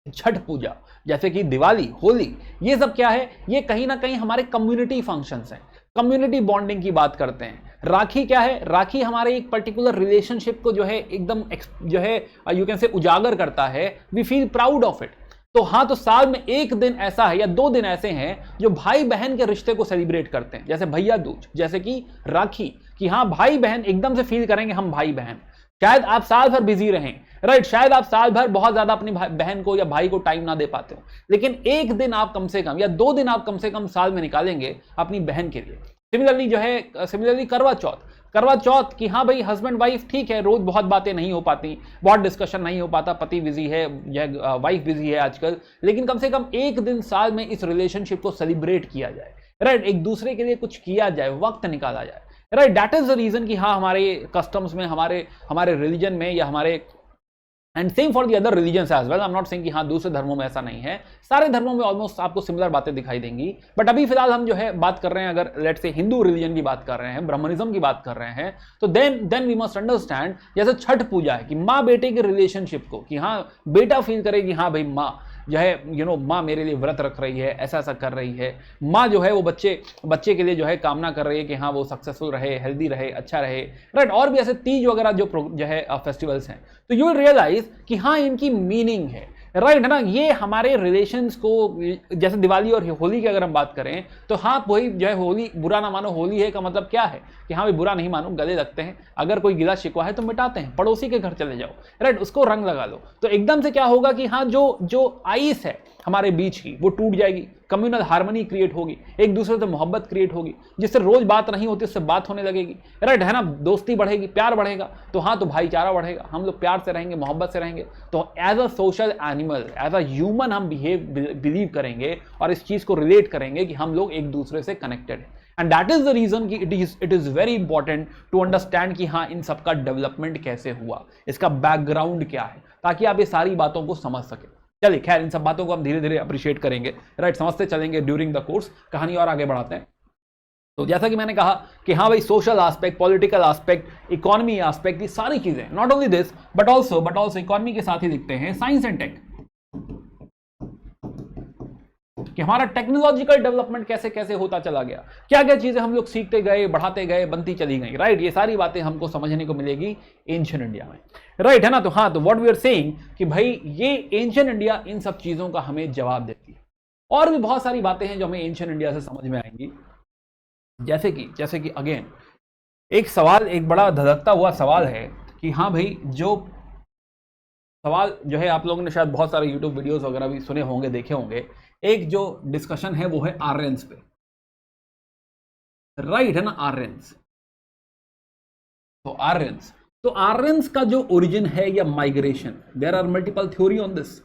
छठ पूजा, जैसे कि दिवाली, होली, ये सब क्या है, ये कहीं ना कहीं हमारे कम्युनिटी फंक्शंस हैं, कम्युनिटी बॉन्डिंग की बात करते हैं। राखी क्या है, राखी हमारे एक पर्टिकुलर रिलेशनशिप को जो है एकदम जो है यू कैन से उजागर करता है, we feel proud of it. तो हाँ, तो साल में एक दिन ऐसा है या 2 दिन ऐसे हैं जो भाई बहन के रिश्ते को सेलिब्रेट करते हैं, जैसे भैया दूज, जैसे कि राखी, कि हाँ भाई बहन एकदम से फील करेंगे हम भाई बहन। शायद आप साल भर बिजी रहें, राइट, शायद आप साल भर बहुत ज्यादा अपनी बहन को या भाई को टाइम ना दे पाते हो, लेकिन एक दिन आप कम से कम या 2 दिन आप कम से कम साल में निकालेंगे अपनी बहन के लिए। सिमिलरली जो है, सिमिलरली करवा चौथ, करवा चौथ कि हाँ भाई हस्बैंड वाइफ ठीक है, रोज बहुत बातें नहीं हो पाती, बहुत डिस्कशन नहीं हो पाता, पति बिजी है या वाइफ बिजी है आजकल, लेकिन कम से कम एक दिन साल में इस रिलेशनशिप को सेलिब्रेट किया जाए, राइट, एक दूसरे के लिए कुछ किया जाए, वक्त निकाला जाए, right. That is the reason कि हाँ हमारे कस्टम्स में, हमारे रिलीजन में या हमारे, and same for the other religions as well, I am not saying कि हाँ दूसरे धर्मों में ऐसा नहीं है, सारे धर्मों में ऑलमोस्ट आपको सिमिलर बातें दिखाई देंगी। बट अभी फिलहाल हम जो है बात कर रहे हैं, अगर लेट्स से हिंदू रिलीजन की बात कर रहे हैं, ब्राह्मणिज्म की बात कर रहे हैं, तो देन वी मस्ट अंडरस्टैंड, जैसे छठ पूजा है कि माँ बेटे के रिलेशनशिप को, कि हाँ बेटा फील करे कि हाँ भाई माँ जो है माँ मेरे लिए व्रत रख रही है, ऐसा ऐसा कर रही है, माँ जो है वो बच्चे के लिए जो है कामना कर रही है कि हाँ वो सक्सेसफुल रहे, हेल्दी रहे, अच्छा रहे, राइट। और भी ऐसे तीज वगैरह जो है फेस्टिवल्स हैं, तो यू विल रियलाइज कि हाँ इनकी मीनिंग है, राइट, है ना। ये हमारे रिलेशंस को, जैसे दिवाली और होली की अगर हम बात करें तो हाँ वही जो है, होली बुरा ना मानो, होली है का मतलब क्या है कि हाँ भाई बुरा नहीं मानो, गले लगते हैं, अगर कोई गिला शिकवा है तो मिटाते हैं, पड़ोसी के घर चले जाओ, राइट, उसको रंग लगा लो, तो एकदम से क्या होगा कि हाँ जो आइस है हमारे बीच की वो टूट जाएगी, कम्युनल हार्मनी क्रिएट होगी, एक दूसरे से मोहब्बत क्रिएट होगी, जिससे रोज बात नहीं होती उससे बात होने लगेगी, राइट, है ना, दोस्ती बढ़ेगी, प्यार बढ़ेगा, तो हाँ तो भाईचारा बढ़ेगा, हम लोग प्यार से रहेंगे, मोहब्बत से रहेंगे, तो as a social animal, as a human हम बिलीव करेंगे और इस चीज को रिलेट करेंगे कि हम लोग एक दूसरे से कनेक्टेड हैं। And that is the reason कि it is very important to understand कि हाँ इन सबका डेवलपमेंट कैसे हुआ, इसका बैकग्राउंड क्या है, ताकि आप ये सारी बातों को समझ सके। चलिए खैर, इन सब बातों को हम धीरे धीरे अप्रिशिएट करेंगे, राइट, समझते चलेंगे ड्यूरिंग द कोर्स, कहानी और आगे बढ़ाते हैं। तो जैसा कि मैंने कहा कि हाँ भाई social aspect, political aspect, economy aspect, ये सारी चीजें, not only this but also economy के साथ ही लिखते हैं साइंस एंड टेक, कि हमारा टेक्नोलॉजिकल डेवलपमेंट कैसे कैसे होता चला गया, क्या क्या चीजें हम लोग सीखते गए, बढ़ाते गए, बनती चली गई, राइट। ये सारी बातें हमको समझने को मिलेगी एंशिएंट इंडिया में, राइट, है ना। तो हाँ, तो व्हाट वी आर सेइंग कि भाई ये एंशिएंट इंडिया इन सब चीजों का हमें जवाब देती है। और भी बहुत सारी बातें हैं जो हमें एंशिएंट इंडिया से समझ में आएंगी, जैसे कि अगेन एक सवाल, एक बड़ा धधकता हुआ सवाल है कि हाँ भाई जो सवाल जो है, आप लोगों ने शायद बहुत सारे यूट्यूब वीडियोस वगैरह भी सुने होंगे, देखे होंगे, एक जो डिस्कशन है वो है आर्यंस पे, राइट, है ना, आर्यंस। तो आर्यंस का जो ओरिजिन है या migration, there are multiple theory on this,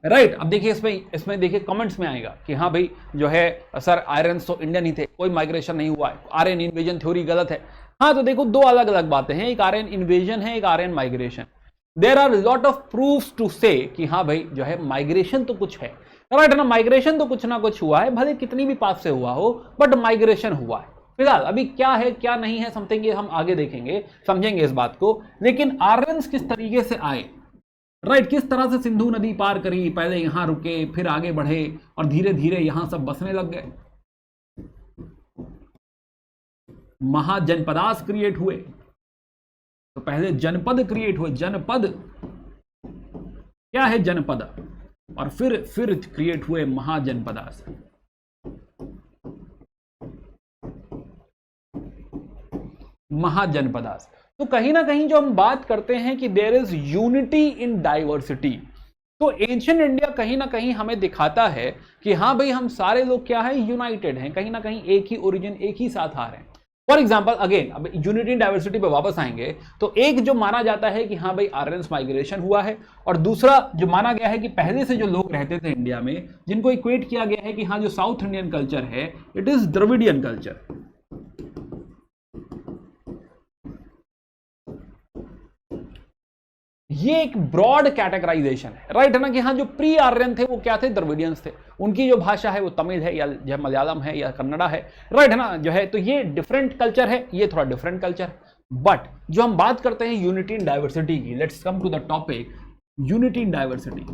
right. अब देखिए इसमें देखिए कमेंट्स में आएगा कि हाँ भाई जो है सर आर्यंस तो इंडियन ही थे, कोई माइग्रेशन नहीं हुआ है, आर्यन इन्वेजन थ्योरी गलत है। हाँ, तो देखो दो अलग अलग बातें हैं, एक आर्यन इन्वेजन है, एक Aryan migration. There are lot of proofs to say कि हाँ भाई जो है माइग्रेशन तो कुछ है, राइट, ना, माइग्रेशन तो कुछ ना कुछ हुआ है, भले कितनी भी पास से हुआ हो, बट माइग्रेशन हुआ है। फिलहाल अभी क्या है क्या नहीं है समथिंग ये हम आगे देखेंगे, समझेंगे इस बात को। लेकिन आर्यंस किस तरीके से आए, राइट, किस तरह से सिंधु नदी पार करी, पहले यहां रुके, फिर आगे बढ़े और धीरे धीरे यहां सब बसने लग गए, महाजनपदास क्रिएट हुए। तो पहले जनपद क्रिएट हुए, जनपद क्या है, जनपद, और फिर क्रिएट हुए महाजनपदास। महाजनपदास। तो कहीं ना कहीं जो हम बात करते हैं कि there is unity in diversity, तो एंशिएंट इंडिया कहीं ना कहीं हमें दिखाता है कि हाँ भाई हम सारे लोग क्या है, यूनाइटेड हैं, कहीं ना कहीं एक ही ओरिजिन, एक ही साथ आ रहे हैं। फॉर एग्जाम्पल अगेन, अब यूनिटी इन डाइवर्सिटी पे वापस आएंगे, तो एक जो माना जाता है कि हाँ भाई आर्यंस माइग्रेशन हुआ है, और दूसरा जो माना गया है कि पहले से जो लोग रहते थे इंडिया में, जिनको इक्वेट किया गया है कि हाँ जो साउथ इंडियन कल्चर है इट इज द्रविडियन कल्चर। ये एक ब्रॉड कैटेगराइजेशन है, राइट, है ना, कि हाँ जो प्री आर्यन थे वो क्या थे, द्रविडियंस थे, उनकी जो भाषा है वो तमिल है या मलयालम है या कन्नड़ा है, राइट, है ना, जो है, तो ये डिफरेंट कल्चर है, ये थोड़ा डिफरेंट कल्चर। बट जो हम बात करते हैं यूनिटी इन डाइवर्सिटी की, let's come to the topic unity in diversity.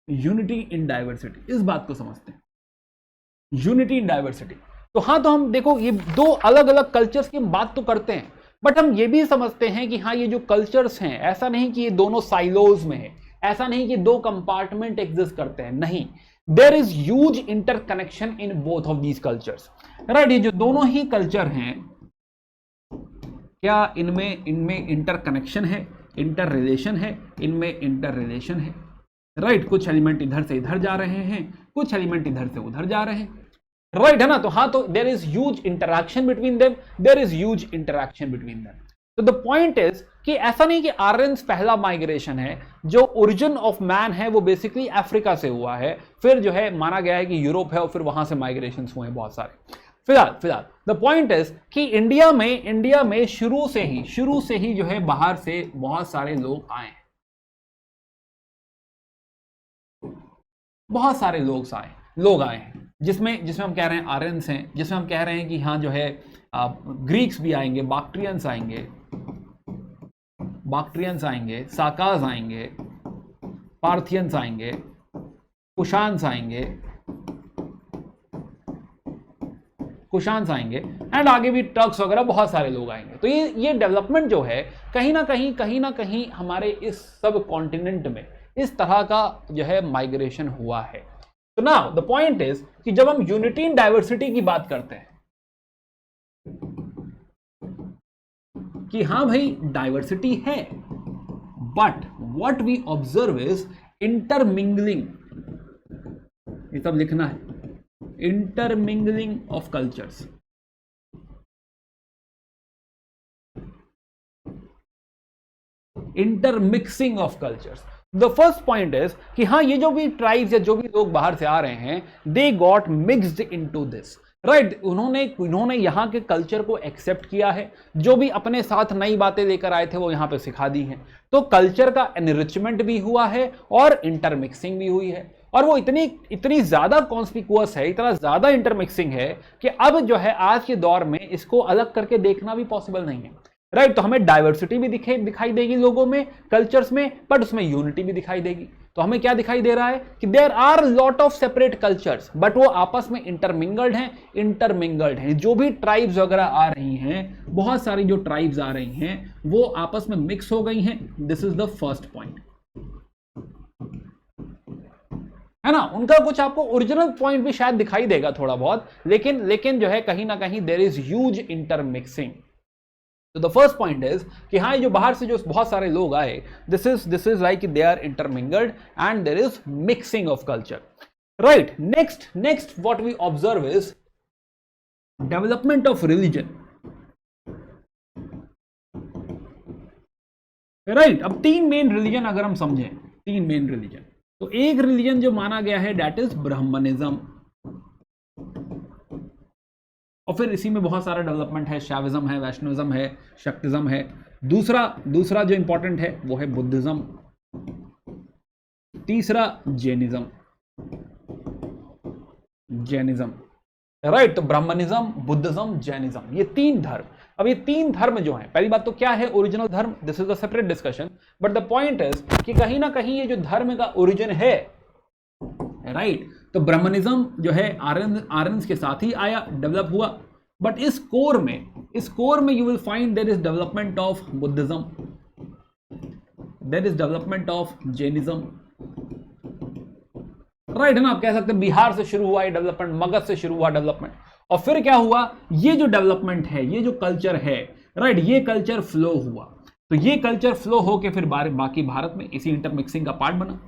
Unity in diversity, इस बात को समझते हैं, यूनिटी इन डाइवर्सिटी। तो हाँ, तो हम देखो ये दो अलग अलग कल्चर्स की बात तो करते हैं, बट हम ये भी समझते हैं कि हाँ ये जो कल्चर्स हैं, ऐसा नहीं कि ये दोनों साइलोज में है, ऐसा नहीं कि दो कंपार्टमेंट एग्जिस्ट करते हैं, नहीं, there is huge interconnection in both of these cultures, right. ये जो दोनों ही कल्चर हैं, क्या इनमें इंटरकनेक्शन है, इंटर रिलेशन है, इनमें इंटर रिलेशन है, राइट। कुछ एलिमेंट इधर से इधर जा रहे हैं, कुछ एलिमेंट इधर से उधर जा रहे हैं, राइट, है ना। तो हाँ, तो there is huge interaction between them, there is huge interaction between them. तो द पॉइंट इज कि ऐसा नहीं कि आर्यंस पहला माइग्रेशन है, जो ओरिजिन ऑफ मैन है वो बेसिकली अफ्रीका से हुआ है, फिर जो है माना गया है कि यूरोप है और फिर वहां से माइग्रेशन हुए हैं बहुत सारे। फिलहाल द पॉइंट इज कि इंडिया में शुरू से ही जो है बाहर से बहुत सारे लोग आए हैं, बहुत सारे लोग आए हैं, जिसमें हम कह रहे हैं आर्यंस हैं, जिसमें हम कह रहे हैं कि हाँ जो है ग्रीक्स भी आएंगे, बाक्ट्रियंस आएंगे, साकाज आएंगे, पार्थियंस आएंगे, कुशान्स आएंगे एंड आगे भी टर्क्स वगैरह बहुत सारे लोग आएंगे। तो ये डेवलपमेंट जो है कहीं ना कहीं हमारे इस सब कॉन्टिनेंट में इस तरह का जो है माइग्रेशन हुआ है। तो नाउ द पॉइंट इज कि जब हम यूनिटी इन डाइवर्सिटी की बात करते हैं कि हाँ भाई डाइवर्सिटी है, but what we observe is intermingling, ये सब लिखना है, intermingling of cultures, intermixing of cultures. The first point is कि हाँ ये जो भी ट्राइब्स या जो भी लोग बाहर से आ रहे हैं, they got mixed into this, right. उन्होंने यहाँ के कल्चर को एक्सेप्ट किया है, जो भी अपने साथ नई बातें लेकर आए थे वो यहाँ पे सिखा दी हैं। तो कल्चर का एनरिचमेंट भी हुआ है और इंटरमिक्सिंग भी हुई है, और वो इतनी ज्यादा कॉन्स्पिकुअस है, इतना ज्यादा इंटरमिक्सिंग है कि अब जो है आज के दौर में इसको अलग करके देखना भी पॉसिबल नहीं है, राइट। तो हमें डाइवर्सिटी भी दिखाई देगी लोगों में, कल्चर्स में, बट उसमें यूनिटी भी दिखाई देगी। तो हमें क्या दिखाई दे रहा है कि there are lot of separate cultures, but वो आपस में इंटरमिंगल्ड हैं। जो भी ट्राइब्स वगैरह आ रही हैं, बहुत सारी जो ट्राइब्स आ रही हैं वो आपस में मिक्स हो गई हैं। This is the first point, है ना। उनका कुछ आपको ओरिजिनल पॉइंट भी शायद दिखाई देगा थोड़ा बहुत, लेकिन जो है कहीं ना कहीं देयर इज ह्यूज इंटरमिक्सिंग। तो द फर्स्ट पॉइंट इज कि हाँ जो बाहर से जो बहुत सारे लोग आए, this is like they are intermingled and there is mixing of culture, right. Next what we observe is development of religion, right. अब तीन मेन रिलीजन अगर हम समझें, तीन मेन रिलीजन, तो एक रिलीजन जो माना गया है दैट इज ब्राह्मणिज्म, और फिर इसी में बहुत सारा डेवलपमेंट है, शैविज्म है, वैष्णविज्म है, शक्तिज्म है। दूसरा जो इंपॉर्टेंट है वो है बुद्धिज्म, तीसरा जैनिज्म, राइट। तो ब्राह्मणिज्म, बुद्धिज्म, जैनिज्म, ये तीन धर्म। अब ये तीन धर्म जो हैं, पहली बात तो क्या है ओरिजिनल धर्म, this is a separate discussion, but the point is कि कहीं ना कहीं ये जो धर्म का ओरिजिन है, राइट। तो ब्राह्मणिज्म जो है आर्यंस के साथ ही आया, डेवलप हुआ, बट इस कोर में you will find there is development of Buddhism, there is development of Jainism, right, है ना। आप कह सकते हैं बिहार से शुरू हुआ ये डेवलपमेंट, मगध से शुरू हुआ डेवलपमेंट, और फिर क्या हुआ, ये जो डेवलपमेंट है, ये जो कल्चर है, राइट, ये कल्चर फ्लो हुआ। तो ये कल्चर फ्लो होके फिर बाकी भारत में इसी इंटरमिक्सिंग का पार्ट बना,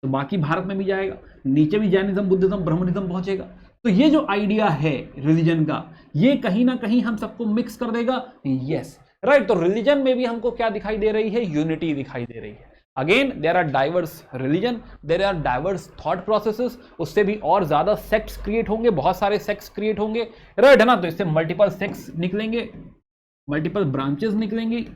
तो बाकी भारत में भी जाएगा, नीचे भी जैनिज्म, बुद्धिज्म, ब्राह्मणिज्म पहुंचेगा। तो ये जो आइडिया है रिलीजन का, ये कहीं ना कहीं हम सबको मिक्स कर देगा, यस, राइट। तो रिलीजन में भी हमको क्या दिखाई दे रही है, यूनिटी दिखाई दे रही है। Again there are diverse religion, there are diverse thought processes, उससे भी और ज्यादा सेक्ट्स क्रिएट होंगे, बहुत सारे सेक्ट्स क्रिएट होंगे, राइट, है ना। तो इससे मल्टीपल सेक्ट्स निकलेंगे, मल्टीपल ब्रांचेस निकलेंगी,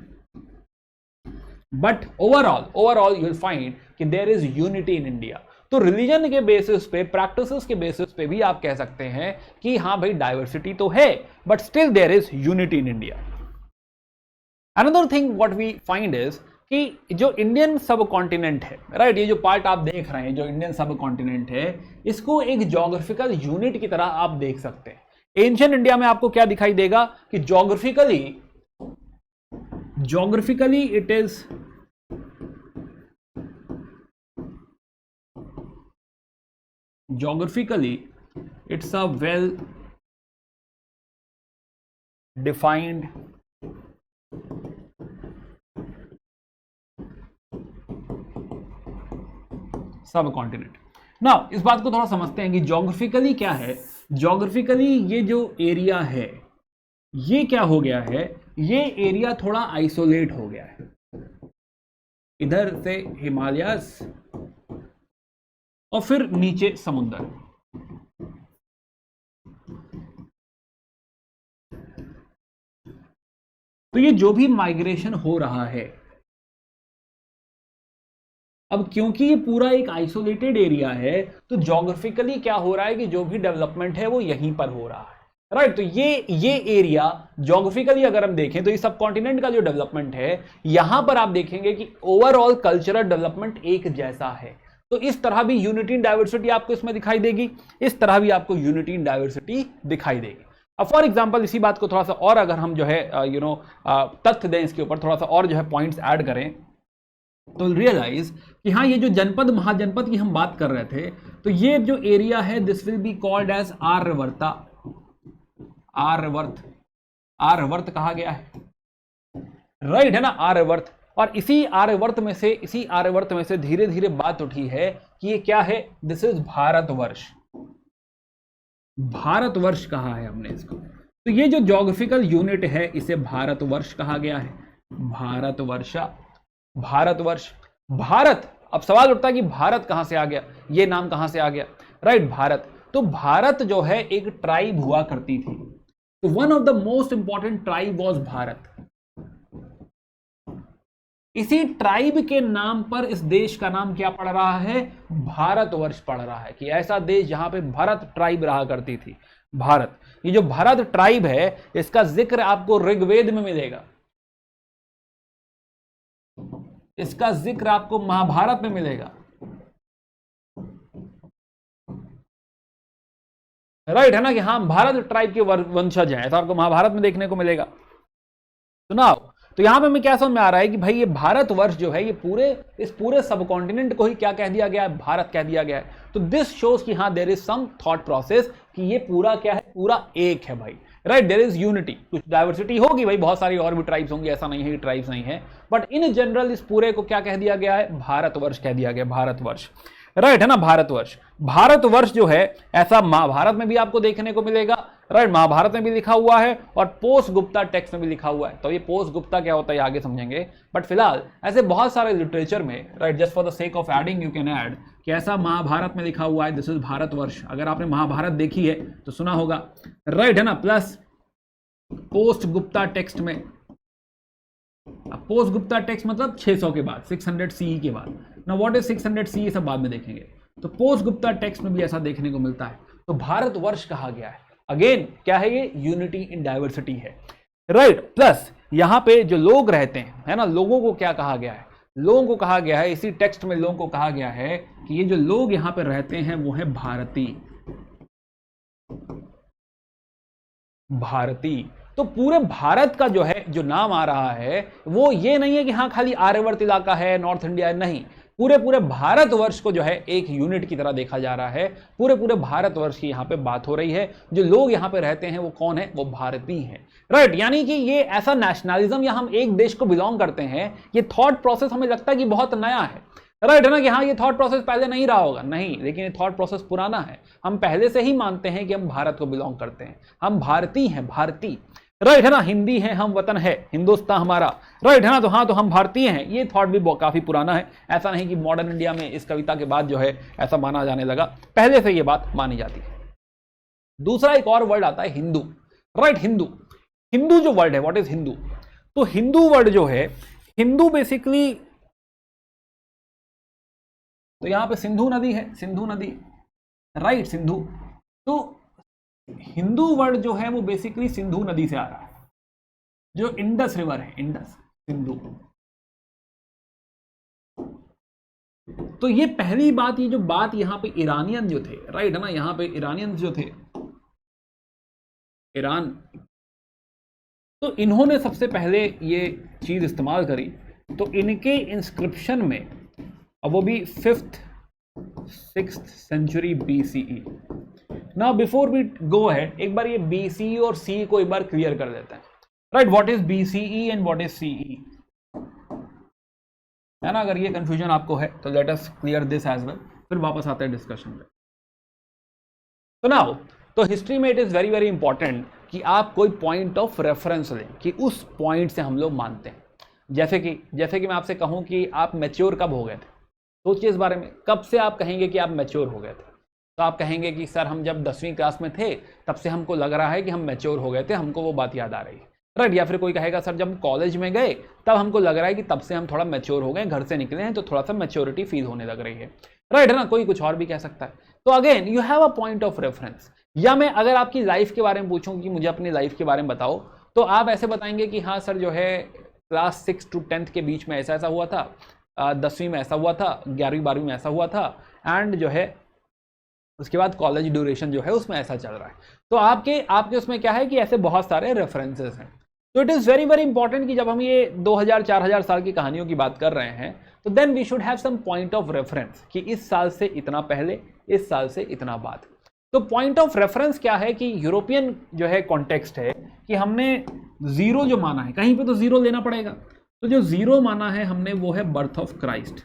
but overall you will find कि there is unity in India. तो रिलीजन के बेसिस पे, प्रैक्टिसेस के बेसिस पे भी आप कह सकते हैं कि हाँ भाई डाइवर्सिटी तो है, but still there is unity in India. Another thing what we find is कि जो इंडियन सब कॉन्टिनेंट है, राइट, ये जो पार्ट आप देख रहे हैं जो इंडियन सब कॉन्टिनेंट है, इसको एक ज्योग्राफिकल यूनिट की तरह आप देख सकते हैं। एंशिएंट इंडिया में आपको क्या दिखाई देगा कि geographically it is it's a well defined सब कॉन्टिनेंट। नाउ इस बात को थोड़ा समझते हैं कि ज्योग्राफिकली क्या है। ज्योग्राफिकली ये जो एरिया है ये क्या हो गया है, ये एरिया थोड़ा आइसोलेट हो गया है। इधर से हिमालयस और फिर नीचे समुद्र। तो ये जो भी माइग्रेशन हो रहा है, अब क्योंकि ये पूरा एक आइसोलेटेड एरिया है तो ज्योग्राफिकली क्या हो रहा है कि जो भी डेवलपमेंट है वो यहीं पर हो रहा है, राइट। तो ये एरिया ज्योग्राफिकली अगर हम देखें तो ये सब कॉन्टिनेंट का जो डेवलपमेंट है, यहां पर आप देखेंगे कि ओवरऑल कल्चरल डेवलपमेंट एक जैसा है। तो इस तरह भी यूनिटी इन डाइवर्सिटी आपको इसमें दिखाई देगी, इस तरह भी आपको यूनिटी इन डाइवर्सिटी दिखाई देगी। अब फॉर एग्जांपल इसी बात को थोड़ा सा और अगर हम जो है तथ्य दें इसके ऊपर, थोड़ा सा और जो है पॉइंट्स ऐड करें, तो रियलाइज कि हाँ ये जो जनपद महाजनपद की हम बात कर रहे थे, तो ये जो एरिया है this will be called as Aryavarta. Aryavart कहा गया है, राइट है ना, आर्यवर्त। और इसी आर्यवर्त में से धीरे धीरे बात उठी है कि ये क्या है, दिस इज भारतवर्ष। भारतवर्ष कहा है हमने इसको। तो ये जो ज्योग्राफिकल यूनिट है इसे भारतवर्ष कहा गया है, भारतवर्ष। भारत, अब सवाल उठता है कि भारत कहां से आ गया, ये नाम कहां से आ गया, राइट, भारत। तो भारत जो है एक ट्राइब हुआ करती थी, तो one of the most important tribe was Bharat. इसी ट्राइब के नाम पर इस देश का नाम क्या पड़ रहा है, भारतवर्ष पड़ रहा है, कि ऐसा देश जहां पे भारत ट्राइब रहा करती थी, भारत। ये जो भारत ट्राइब है इसका जिक्र आपको ऋग्वेद में मिलेगा, इसका जिक्र आपको महाभारत में मिलेगा, राइट है ना, कि हाँ भारत ट्राइब के वंशज हैं, ऐसा आपको महाभारत में देखने को मिलेगा। सुनाओ, तो यहां पे हमें क्या समझ में आ रहा है कि भाई ये भारतवर्ष जो है ये इस पूरे सब कॉन्टिनेंट को ही क्या कह दिया गया है, भारत कह दिया गया है। तो दिस शोज कि हाँ there is some thought process कि ये पूरा क्या है, पूरा एक है भाई, राइट, देयर इज यूनिटी। कुछ डाइवर्सिटी होगी भाई, बहुत सारी और भी ट्राइब्स होंगी, ऐसा नहीं है कि ट्राइब्स नहीं है, बट इन जनरल इस पूरे को क्या कह दिया गया है, भारतवर्ष कह दिया गया, भारतवर्ष, राइट है ना, भारतवर्ष। भारतवर्ष जो है ऐसा महाभारत में भी आपको देखने को मिलेगा, राइट, महाभारत में भी लिखा हुआ है और पोस्ट गुप्ता टेक्स्ट में भी लिखा हुआ है। तो ये पोस्ट गुप्ता क्या होता है आगे समझेंगे, बट फिलहाल ऐसे बहुत सारे लिटरेचर में, right, just for the sake of adding you can add कि ऐसा महाभारत में लिखा हुआ है दिस इज भारतवर्ष। अगर आपने महाभारत देखी है तो सुना होगा, राइट है ना, प्लस पोस्ट गुप्ता टेक्स्ट में, पोस्ट गुप्ता टेक्स्ट मतलब 600 के बाद, 600 सीई के बाद ना, व्हाट इज 600 सीई सब बाद में देखेंगे। तो पोस्ट गुप्ता टेक्स्ट में भी ऐसा देखने को मिलता है, तो भारतवर्ष कहा गया है। अगेन क्या है ये, यूनिटी इन डाइवर्सिटी है, राइट। प्लस यहां पे जो लोग रहते हैं, है ना, लोगों को क्या कहा गया है, लोगों को कहा गया है, इसी टेक्स्ट में लोगों को कहा गया है कि ये जो लोग यहां पे रहते हैं वो है भारतीय, भारतीय। तो पूरे भारत का जो है जो नाम आ रहा है वो ये नहीं है कि हाँ खाली आर्यवर्त इलाका है, नॉर्थ इंडिया है, नहीं, पूरे भारतवर्ष को जो है एक यूनिट की तरह देखा जा रहा है। पूरे भारतवर्ष की यहाँ पे बात हो रही है। जो लोग यहाँ पे रहते हैं वो कौन है, वो भारतीय हैं, राइट। यानी कि ये ऐसा नेशनलिज्म या हम एक देश को बिलोंग करते हैं, ये थॉट प्रोसेस हमें लगता है कि बहुत नया है, राइट है ना, कि हाँ ये थॉट प्रोसेस पहले नहीं रहा होगा, नहीं, लेकिन ये थॉट प्रोसेस पुराना है। हम पहले से ही मानते हैं कि हम भारत को बिलोंग करते हैं, हम भारतीय हैं, भारतीय, राइट है ना, हिंदी है, हम वतन है, हिंदुस्तान हमारा, राइट है ना, तो हाँ तो हम भारतीय हैं। ये थॉट भी काफी पुराना है, ऐसा नहीं कि मॉडर्न इंडिया में इस कविता के बाद जो है ऐसा माना जाने लगा, पहले से ये बात मानी जाती है। दूसरा एक और वर्ड आता है हिंदू, राइट, हिंदू। हिंदू जो वर्ड है, व्हाट इज हिंदू, तो हिंदू वर्ड जो है, हिंदू बेसिकली, तो यहां पे सिंधु नदी है, सिंधु नदी, राइट, सिंधु। तो हिंदू वर्ड जो है वो बेसिकली सिंधु नदी से आ रहा है, जो इंडस रिवर है, इंडस, सिंधु, तो ये पहली बात, ये जो बात यहां पे ईरानियन जो थे, राइट है ना, यहां पे ईरानियंस जो थे, ईरान, तो इन्होंने सबसे पहले ये चीज इस्तेमाल करी। तो इनके इंस्क्रिप्शन में, अब वो भी 5th 6th century BCE। Now before we go ahead, एक बार ये BCE और CE को एक बार क्लियर कर देते हैं, right. What is BCE and what is CE, है ना। अगर ये कंफ्यूजन आपको है तो let us clear this as well, फिर वापस आते हैं डिस्कशन पे। तो नाउ, तो हिस्ट्री में it is very very important कि आप कोई पॉइंट ऑफ रेफरेंस लें, कि उस पॉइंट से हम लोग मानते हैं। जैसे कि मैं आपसे कहूं कि आप मैच्योर कब हो गए थे, सोचिए इस बारे में, कब से आप कहेंगे कि आप मैच्योर हो गए थे। तो आप कहेंगे कि सर हम जब 10वीं क्लास में थे तब से हमको लग रहा है कि हम मैच्योर हो गए थे, हमको वो बात याद आ रही है, राइट। या फिर कोई कहेगा सर जब कॉलेज में गए तब हमको लग रहा है कि तब से हम थोड़ा मैच्योर हो गए, घर से निकले हैं तो थोड़ा सा मैच्योरिटी फील होने लग रही है, राइट है ना। कोई कुछ और भी कह सकता है। तो again you have a point of reference. या मैं अगर आपकी लाइफ के बारे में पूछूं कि मुझे अपनी लाइफ के बारे में बताओ, तो आप ऐसे बताएंगे कि हाँ सर जो है क्लास 6 to 10th के बीच में ऐसा ऐसा हुआ था, 10वीं में ऐसा हुआ था, 11वीं 12वीं में ऐसा हुआ था, एंड जो है उसके बाद कॉलेज ड्यूरेशन जो है उसमें ऐसा चल रहा है। तो आपके उसमें क्या है कि ऐसे बहुत सारे रेफरेंसेस हैं। तो it is very very important कि जब हम ये 2000-4000 साल की कहानियों की बात कर रहे हैं तो then we should have some point of reference, कि इस साल से इतना पहले, इस साल से इतना बाद। तो पॉइंट ऑफ रेफरेंस क्या है कि यूरोपियन जो है कॉन्टेक्स्ट है कि हमने जीरो जो माना है, कहीं पे तो जीरो लेना पड़ेगा, तो जो जीरो माना है हमने वो है birth of Christ,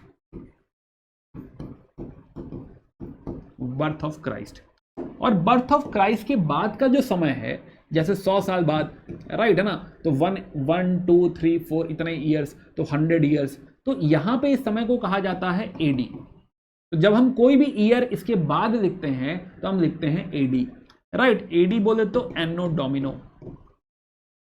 birth of Christ. और बर्थ ऑफ क्राइस्ट के बाद का जो समय है, जैसे 100 साल बाद, राइट है ना, तो 1 2 3 4 इतने ईयर्स, तो 100 ईयर्स, तो यहां पे इस समय को कहा जाता है एडी। तो जब हम कोई भी ईयर इसके बाद लिखते हैं तो हम लिखते हैं एडी, राइट। एडी बोले तो anno domini,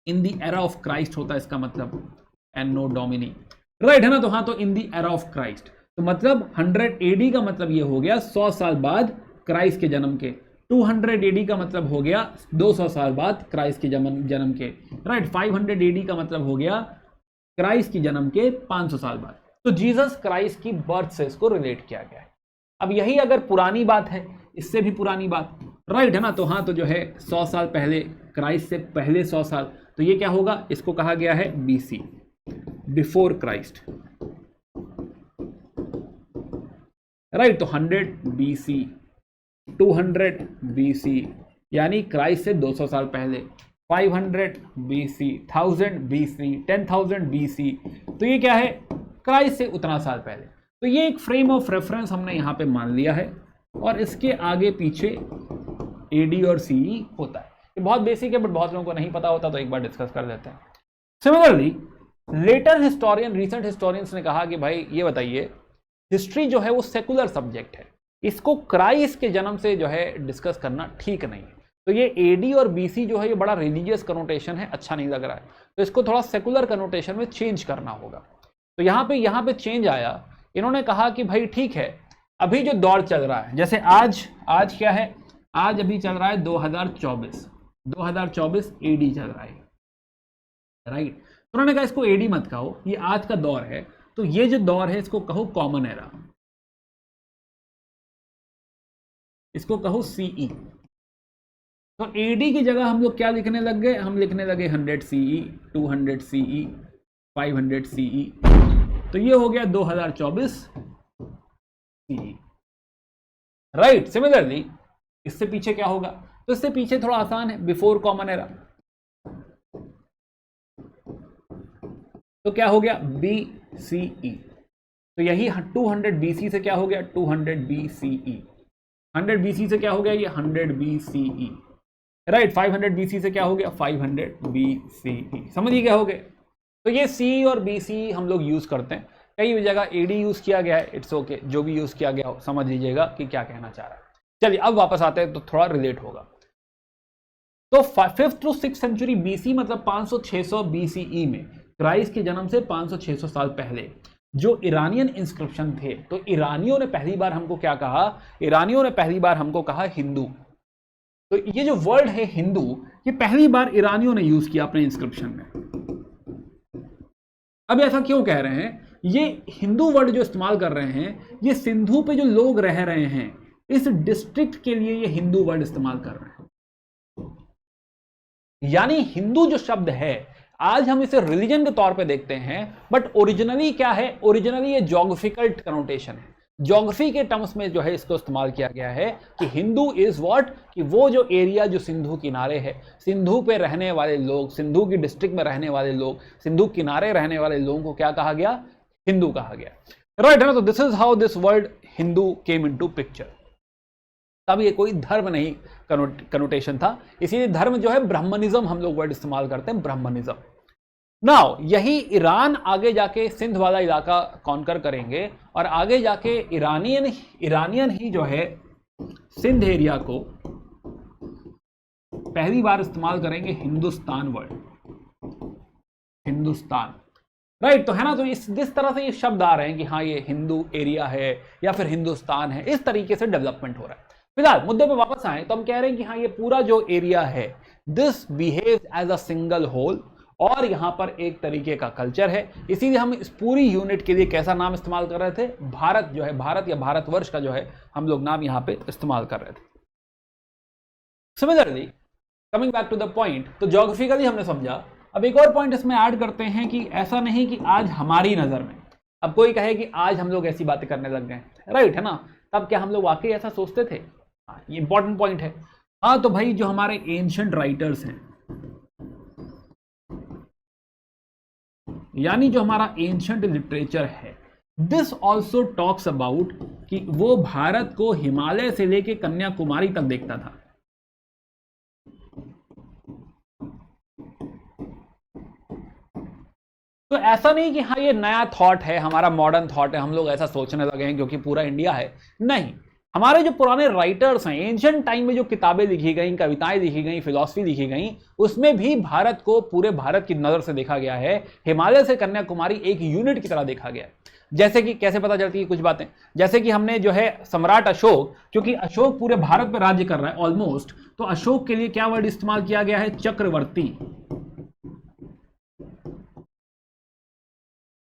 in the era of Christ होता है इसका मतलब, एनो डोमिनी, राइट है ना। तो हाँ, तो इन द एरा ऑफ क्राइस्ट, तो मतलब 100 एडी का मतलब ये हो गया 100 साल बाद क्राइस्ट के जन्म के। 200 एडी का मतलब हो गया 200 साल बाद क्राइस्ट के जन्म के, राइट। 500 एडी का मतलब हो गया क्राइस्ट की जन्म के 500 साल बाद। तो जीसस क्राइस्ट की बर्थ से इसको रिलेट किया गया है। अब यही अगर पुरानी बात है, इससे भी पुरानी बात, राइट है ना, तो हाँ, तो जो है 100 साल पहले, क्राइस्ट से पहले 100 साल, तो ये क्या होगा, इसको कहा गया है BC, बिफोर क्राइस्ट, राइट। तो 100 BC, 200 BC यानी क्राइस्ट से 200 साल पहले, 500 BC, 1000 BC, 10,000 BC, तो ये क्या है, क्राइस्ट से उतना साल पहले। तो ये एक फ्रेम ऑफ रेफरेंस हमने यहां पे मान लिया है, और इसके आगे पीछे AD और CE होता है। ये बहुत बेसिक है, बट बहुत लोगों को नहीं पता होता, तो एक बार डिस्कस कर लेते हैं। Similarly later historian, recent historians ने कहा कि भाई ये बताइए, हिस्ट्री जो है वो सेकुलर सब्जेक्ट है, इसको क्राइस्ट के जन्म से जो है डिस्कस करना ठीक नहीं है। तो ये AD और BC जो है ये बड़ा रिलीजियस कनोटेशन है, अच्छा नहीं लग रहा है, तो इसको थोड़ा सेकुलर कनोटेशन में चेंज करना होगा। तो यहाँ पे चेंज आया। इन्होंने कहा कि भाई ठीक है, अभी जो दौर चल रहा है, जैसे आज क्या है, आज अभी चल रहा है 2024 AD चल रहा है, राइट। तो उन्होंने कहा इसको AD मत कहो, ये आज का दौर है, तो ये जो दौर है इसको कहो कॉमन एरा, इसको कहो CE। तो AD की जगह हम लोग क्या लिखने लग गए, हम लिखने लगे 100 CE, 200 CE, 500 CE, तो ये हो गया 2024 CE, राइट। सिमिलरली इससे पीछे क्या होगा, तो इससे पीछे थोड़ा आसान है, बिफोर कॉमन एरा, तो क्या हो गया BCE। तो यही 200 BC से क्या हो गया, 200 BCE, 100 BC से क्या हो गया, ये 100 BCE, राइट। 500 BC से क्या हो गया, 500 BCE, समझिए क्या हो गया। तो ये CE और BCE हम लोग यूज करते हैं, कई जगह AD यूज किया गया है, इट्स ओके, जो भी यूज किया गया हो, समझ लीजिएगा कि क्या कहना चाह रहा है। चलिए अब वापस आते हैं तो थोड़ा रिलेट होगा। तो 5th to 6th century BC मतलब 500-600 BCE में, क्राइस्ट के जन्म से 500-600 साल पहले जो ईरानियन इंस्क्रिप्शन थे, तो ईरानियों ने पहली बार हमको क्या कहा, ईरानियों ने पहली बार हमको कहा हिंदू। तो ये जो वर्ड है हिंदू, ये पहली बार ईरानियों ने यूज किया अपने इंस्क्रिप्शन में। अब ऐसा क्यों कह रहे हैं, ये हिंदू वर्ड जो इस्तेमाल कर रहे हैं, ये सिंधु पे जो लोग रह रहे हैं इस डिस्ट्रिक्ट के लिए ये हिंदू वर्ड इस्तेमाल कर रहे हैं। यानी हिंदू जो शब्द है आज हम इसे रिलीजन के तौर पे देखते हैं, बट ओरिजिनली क्या है, ओरिजिनली ये ज्योग्राफिकल कनोटेशन है। ज्योग्राफी के टर्म्स में जो है इसको इस्तेमाल किया गया है कि हिंदू इज व्हाट, कि वो जो एरिया जो सिंधु किनारे है, सिंधु पे रहने वाले लोग, सिंधु की डिस्ट्रिक्ट में रहने वाले लोग, सिंधु किनारे रहने वाले लोगों को क्या कहा गया, हिंदू कहा गया। राइट है ना। तो this is how this word Hindu came into picture. तब ये कोई धर्म नहीं कनोटेशन था, इसीलिए धर्म जो है ब्राह्मणिज्म हम लोग वर्ड इस्तेमाल करते हैं, ब्राह्मणिज्म। नाउ यही ईरान आगे जाके सिंध वाला इलाका कॉन्कर करेंगे और आगे जाके ईरानियन ही जो है सिंध एरिया को पहली बार इस्तेमाल करेंगे हिंदुस्तान वर्ड, हिंदुस्तान। राइट तो है ना। तो जिस तरह से ये शब्द आ रहे हैं कि हाँ ये हिंदू एरिया है या फिर हिंदुस्तान है, इस तरीके से डेवलपमेंट हो रहा है। फिलहाल मुद्दे पे वापस आए तो हम कह रहे हैं कि हाँ ये पूरा जो एरिया है this behaves as a single whole, और यहां पर एक तरीके का कल्चर है। इसीलिए हम इस पूरी यूनिट के लिए कैसा नाम इस्तेमाल कर रहे थे, भारत जो है, भारत या भारतवर्ष का जो है हम लोग नाम यहां पे इस्तेमाल कर रहे थे। Similarly coming back to the point, तो ज्योग्राफिकली हमने समझा। अब एक और पॉइंट इसमें ऐड करते हैं कि ऐसा नहीं कि आज हमारी नजर में, अब कोई कहे कि आज हम लोग ऐसी बातें करने लग गए, राइट है ना, तब क्या हम लोग वाकई ऐसा सोचते थे? ये इंपॉर्टेंट पॉइंट है। हाँ तो भाई जो हमारे एंशिएंट राइटर्स हैं, यानी जो हमारा एंशिएंट लिटरेचर है, दिस ऑल्सो टॉक्स अबाउट कि वो भारत को हिमालय से लेके कन्याकुमारी तक देखता था। तो ऐसा नहीं कि हाँ ये नया थॉट है, हमारा मॉडर्न थॉट है, हम लोग ऐसा सोचने लगे हैं क्योंकि पूरा इंडिया है, नहीं। हमारे जो पुराने राइटर्स हैं, एंशिएंट टाइम में जो किताबें लिखी गई, कविताएं लिखी गई, फिलॉसफी लिखी गई, उसमें भी भारत को पूरे भारत की नजर से देखा गया है, हिमालय से कन्याकुमारी एक यूनिट की तरह देखा गया है। जैसे कि कैसे पता चलती है कुछ बातें, जैसे कि हमने जो है सम्राट अशोक, क्योंकि अशोक पूरे भारत पर राज्य कर रहा है ऑलमोस्ट, तो अशोक के लिए क्या वर्ड इस्तेमाल किया गया है, चक्रवर्ती।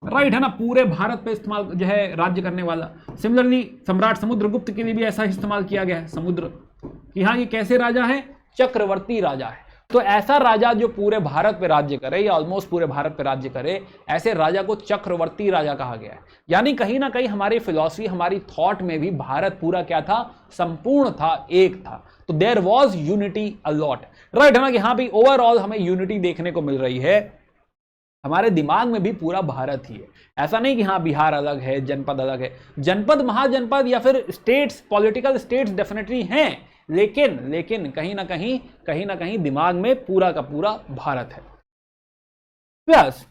राइट है ना, पूरे भारत पे इस्तेमाल जो है राज्य करने वाला। सिमिलरली सम्राट समुद्रगुप्त के लिए भी ऐसा इस्तेमाल किया गया है, समुद्र, कि हाँ ये कैसे राजा है, चक्रवर्ती राजा है। तो ऐसा राजा जो पूरे भारत पे राज्य करे या ऑलमोस्ट पूरे भारत पे राज्य करे, ऐसे राजा को चक्रवर्ती राजा कहा गया है। यानी कहीं ना कहीं हमारी फिलॉसफी, हमारी थॉट में भी भारत पूरा क्या था, संपूर्ण था, एक था। तो there was unity a lot. Right है ना, कि हाँ भाई ओवरऑल हमें यूनिटी देखने को मिल रही है, हमारे दिमाग में भी पूरा भारत ही है। ऐसा नहीं कि हाँ बिहार अलग है, जनपद अलग है। जनपद, महाजनपद या फिर स्टेट्स, पॉलिटिकल स्टेट्स डेफिनेटली हैं, लेकिन कहीं ना कहीं दिमाग में पूरा का पूरा भारत है। Plus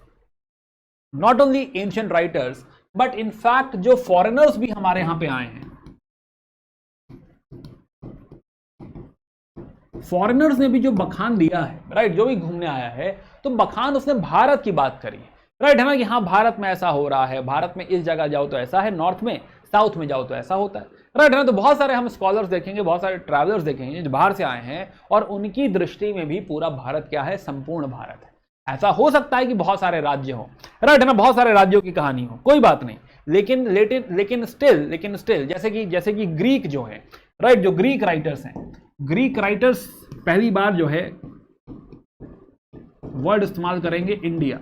not only ancient writers, but in fact जो फॉरेनर्स भी हमारे यहां पे आए हैं, फॉरेनर्स ने भी जो बखान दिया है, राइट, जो भी घूमने आया है तो बखान उसने भारत की बात करी, राइट है ना, कि हाँ भारत में ऐसा हो रहा है, भारत में इस जगह जाओ तो ऐसा है, नॉर्थ में, साउथ में जाओ तो ऐसा होता है, राइट है ना। तो बहुत सारे हम स्कॉलर्स देखेंगे, बहुत सारे ट्रैवलर्स देखेंगे जो बाहर से आए हैं और उनकी दृष्टि में भी पूरा भारत क्या है, संपूर्ण भारत है। ऐसा हो सकता है कि बहुत सारे राज्य हो, राइट है ना, बहुत सारे राज्यों की कहानी हो, कोई बात नहीं, लेकिन स्टिल जैसे कि ग्रीक जो है, राइट, जो ग्रीक राइटर्स हैं, ग्रीक राइटर्स पहली बार जो है वर्ड इस्तेमाल करेंगे इंडिया,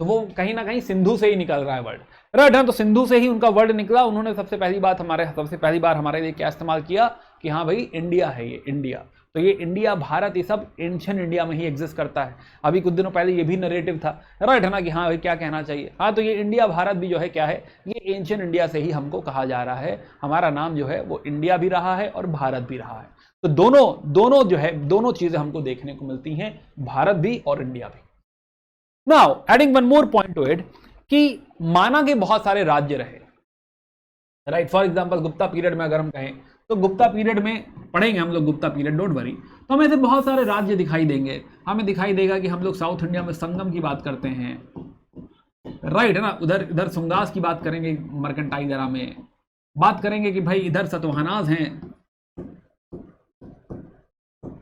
तो वो कहीं ना कहीं सिंधु से ही निकल रहा है वर्ड, राइट है। तो सिंधु से ही उनका वर्ड निकला, उन्होंने सबसे पहली बार हमारे लिए क्या इस्तेमाल किया कि हाँ भाई इंडिया है ये, इंडिया। तो ये इंडिया, भारत, ये सब एंशिएंट इंडिया में ही एग्जिस्ट करता है। अभी कुछ दिनों पहले ये भी नरेटिव था, राइट है ना, कि हाँ भाई क्या कहना चाहिए। हाँ तो ये इंडिया भारत भी जो है क्या है, ये एंशिएंट इंडिया से ही हमको कहा जा रहा है, हमारा नाम जो है वो इंडिया भी रहा है और भारत भी रहा है। तो दोनों जो है, दोनों चीजें हमको देखने को मिलती हैं, भारत भी और इंडिया भी। Now adding one more point two it, कि माना के बहुत सारे राज्य रहे, right. For example Gupta period में अगर हम कहें तो गुप्ता पीरियड में पढ़ेंगे हम लोग, गुप्ता पीरियड, डोंट वरी, तो हमें ऐसे बहुत सारे राज्य दिखाई देंगे। हमें दिखाई देगा कि हम लोग साउथ इंडिया में संगम की बात करते हैं, राइट है ना, इधर सुंगास की बात करेंगे, मर्केंटाइल एरा में बात करेंगे कि भाई इधर सतवाहनाज हैं।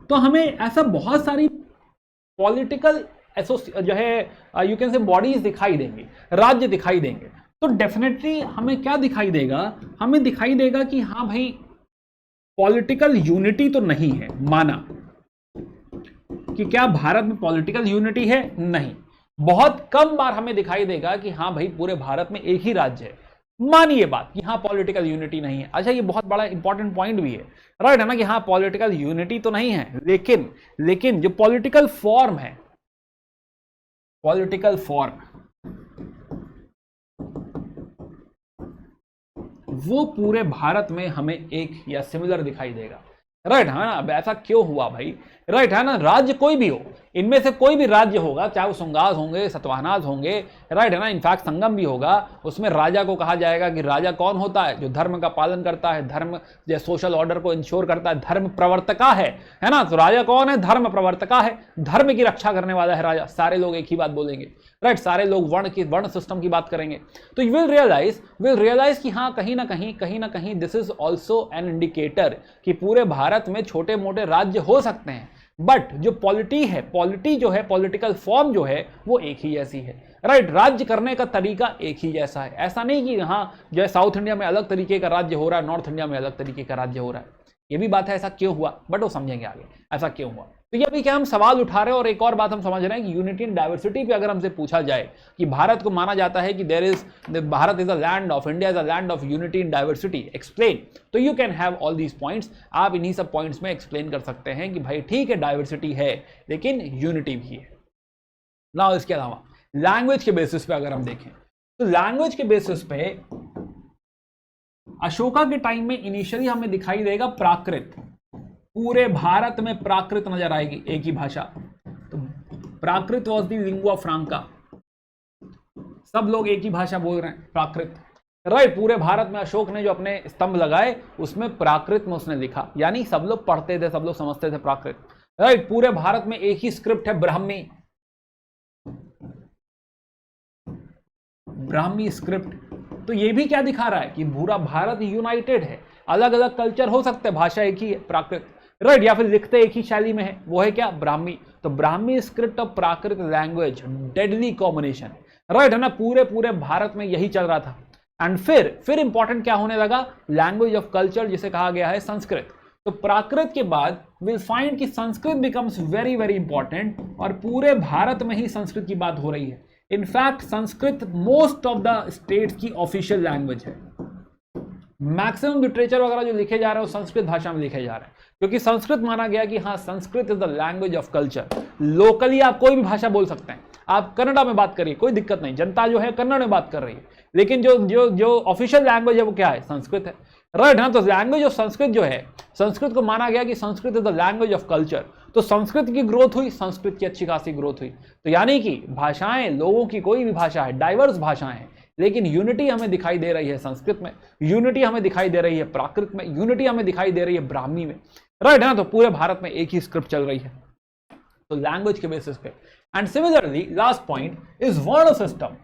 तो हमें ऐसा बहुत सारी पॉलिटिकल जो है यू कैन से बॉडीज दिखाई देंगी, राज्य दिखाई देंगे, तो डेफिनेटली हमें क्या दिखाई देगा, हमें दिखाई देगा कि हाँ भाई पॉलिटिकल यूनिटी तो नहीं है। माना कि क्या भारत में पॉलिटिकल यूनिटी है? नहीं। बहुत कम बार हमें दिखाई देगा कि हाँ भाई पूरे भारत में एक ही राज्य है। मानिए बात कि हाँ पॉलिटिकल यूनिटी नहीं है। अच्छा, ये बहुत बड़ा इंपॉर्टेंट पॉइंट भी है, राइट है ना, कि हाँ पॉलिटिकल यूनिटी तो नहीं है, लेकिन जो पॉलिटिकल फॉर्म है, पॉलिटिकल फॉर्म वो पूरे भारत में हमें एक या सिमिलर दिखाई देगा, राइट है ना। अब ऐसा क्यों हुआ भाई, राइट है ना, राज्य कोई भी हो, इनमें से कोई भी राज्य होगा, चाहे वो सुंगास होंगे, सतवाहनास होंगे, राइट है ना, इनफैक्ट संगम भी होगा, उसमें राजा को कहा जाएगा कि राजा कौन होता है? जो धर्म का पालन करता है, धर्म जो सोशल ऑर्डर को इंश्योर करता है, धर्म प्रवर्तका है ना। तो राजा कौन है? धर्म प्रवर्तका है, धर्म की रक्षा करने वाला है राजा। सारे लोग एक ही बात बोलेंगे, राइट, सारे लोग वर्ण सिस्टम की बात करेंगे। तो यू विल रियलाइज कि हाँ कहीं ना कहीं this is also an indicator कि पूरे भारत में छोटे मोटे राज्य हो सकते हैं, बट जो पॉलिटी जो है, पॉलिटिकल फॉर्म जो है वो एक ही जैसी है, राइट। राज्य करने का तरीका एक ही जैसा है। ऐसा नहीं कि हाँ जो है साउथ इंडिया में अलग तरीके का राज्य हो रहा है, नॉर्थ इंडिया में अलग तरीके का राज्य हो रहा है। ये भी बात है, ऐसा क्यों हुआ, बट वो समझेंगे आगे ऐसा क्यों हुआ। तो ये अभी क्या हम सवाल उठा रहे हैं, और एक और बात हम समझ रहे हैं कि यूनिटी एंड डाइवर्सिटी पे अगर हमसे पूछा जाए कि भारत को माना जाता है कि Bharat is a land of, India is a land of unity and diversity, explain, तो you can have all these points. आप इन्हीं सब पॉइंट्स में एक्सप्लेन कर सकते हैं कि भाई ठीक है डाइवर्सिटी है लेकिन यूनिटी भी है ना। इसके अलावा लैंग्वेज के बेसिस पे अगर हम देखें तो लैंग्वेज के बेसिस पे अशोका के टाइम में इनिशियली हमें दिखाई देगा प्राकृत, पूरे भारत में प्राकृत नजर आएगी, एक ही भाषा। तो प्राकृत वॉज द लिंगुआ फ्रांका, सब लोग एक ही भाषा बोल रहे हैं, प्राकृत, राइट। पूरे भारत में अशोक ने जो अपने स्तंभ लगाए उसमें प्राकृत में उसने लिखा, यानी सब लोग पढ़ते थे, सब लोग समझते थे प्राकृत, राइट। पूरे भारत में एक ही स्क्रिप्ट है, ब्राह्मी स्क्रिप्ट। तो ये भी क्या दिखा रहा है कि पूरा भारत यूनाइटेड है, अलग अलग कल्चर हो सकते हैं, भाषा एक ही है, प्राकृत, राइट, या फिर लिखते एक ही शैली में है, वो है क्या? ब्राह्मी। तो ब्राह्मी स्क्रिप्ट और प्राकृत लैंग्वेज डेडली कॉम्बिनेशन, राइट है ना। पूरे भारत में यही चल रहा था। एंड फिर इंपॉर्टेंट क्या होने लगा? लैंग्वेज ऑफ कल्चर, जिसे कहा गया है संस्कृत। तो प्राकृत के बाद विल फाइंड कि Sanskrit becomes very very important, और पूरे भारत में ही संस्कृत की बात हो रही है। In fact Sanskrit most of the states की ऑफिशियल लैंग्वेज है। मैक्सिमम लिटरेचर वगैरह जो लिखे जा रहे हैं वो संस्कृत भाषा में लिखे जा रहे हैं, क्योंकि संस्कृत माना गया कि हाँ Sanskrit is the language of culture. Locally आप कोई भी भाषा बोल सकते हैं, आप कन्नड़ा में बात करिए, कोई दिक्कत नहीं, जनता जो है कन्नड़ में बात कर रही है, लेकिन जो ऑफिशियल लैंग्वेज है वो क्या है? संस्कृत है, राइट। हाँ, तो लैंग्वेज ऑफ संस्कृत जो है, संस्कृत को माना गया कि Sanskrit is the language of culture. तो संस्कृत की ग्रोथ हुई, संस्कृत की अच्छी खासी ग्रोथ हुई। तो यानी कि भाषाएं, लोगों की कोई भी भाषा है, डाइवर्स भाषाएं हैं, लेकिन यूनिटी हमें दिखाई दे रही है संस्कृत में, यूनिटी हमें दिखाई दे रही है प्राकृत में, यूनिटी हमें दिखाई दे रही है ब्राह्मी में, राइट है ना। तो पूरे भारत में एक ही स्क्रिप्ट चल रही है, तो लैंग्वेज के बेसिस पे। And similarly last point is वर्ण सिस्टम।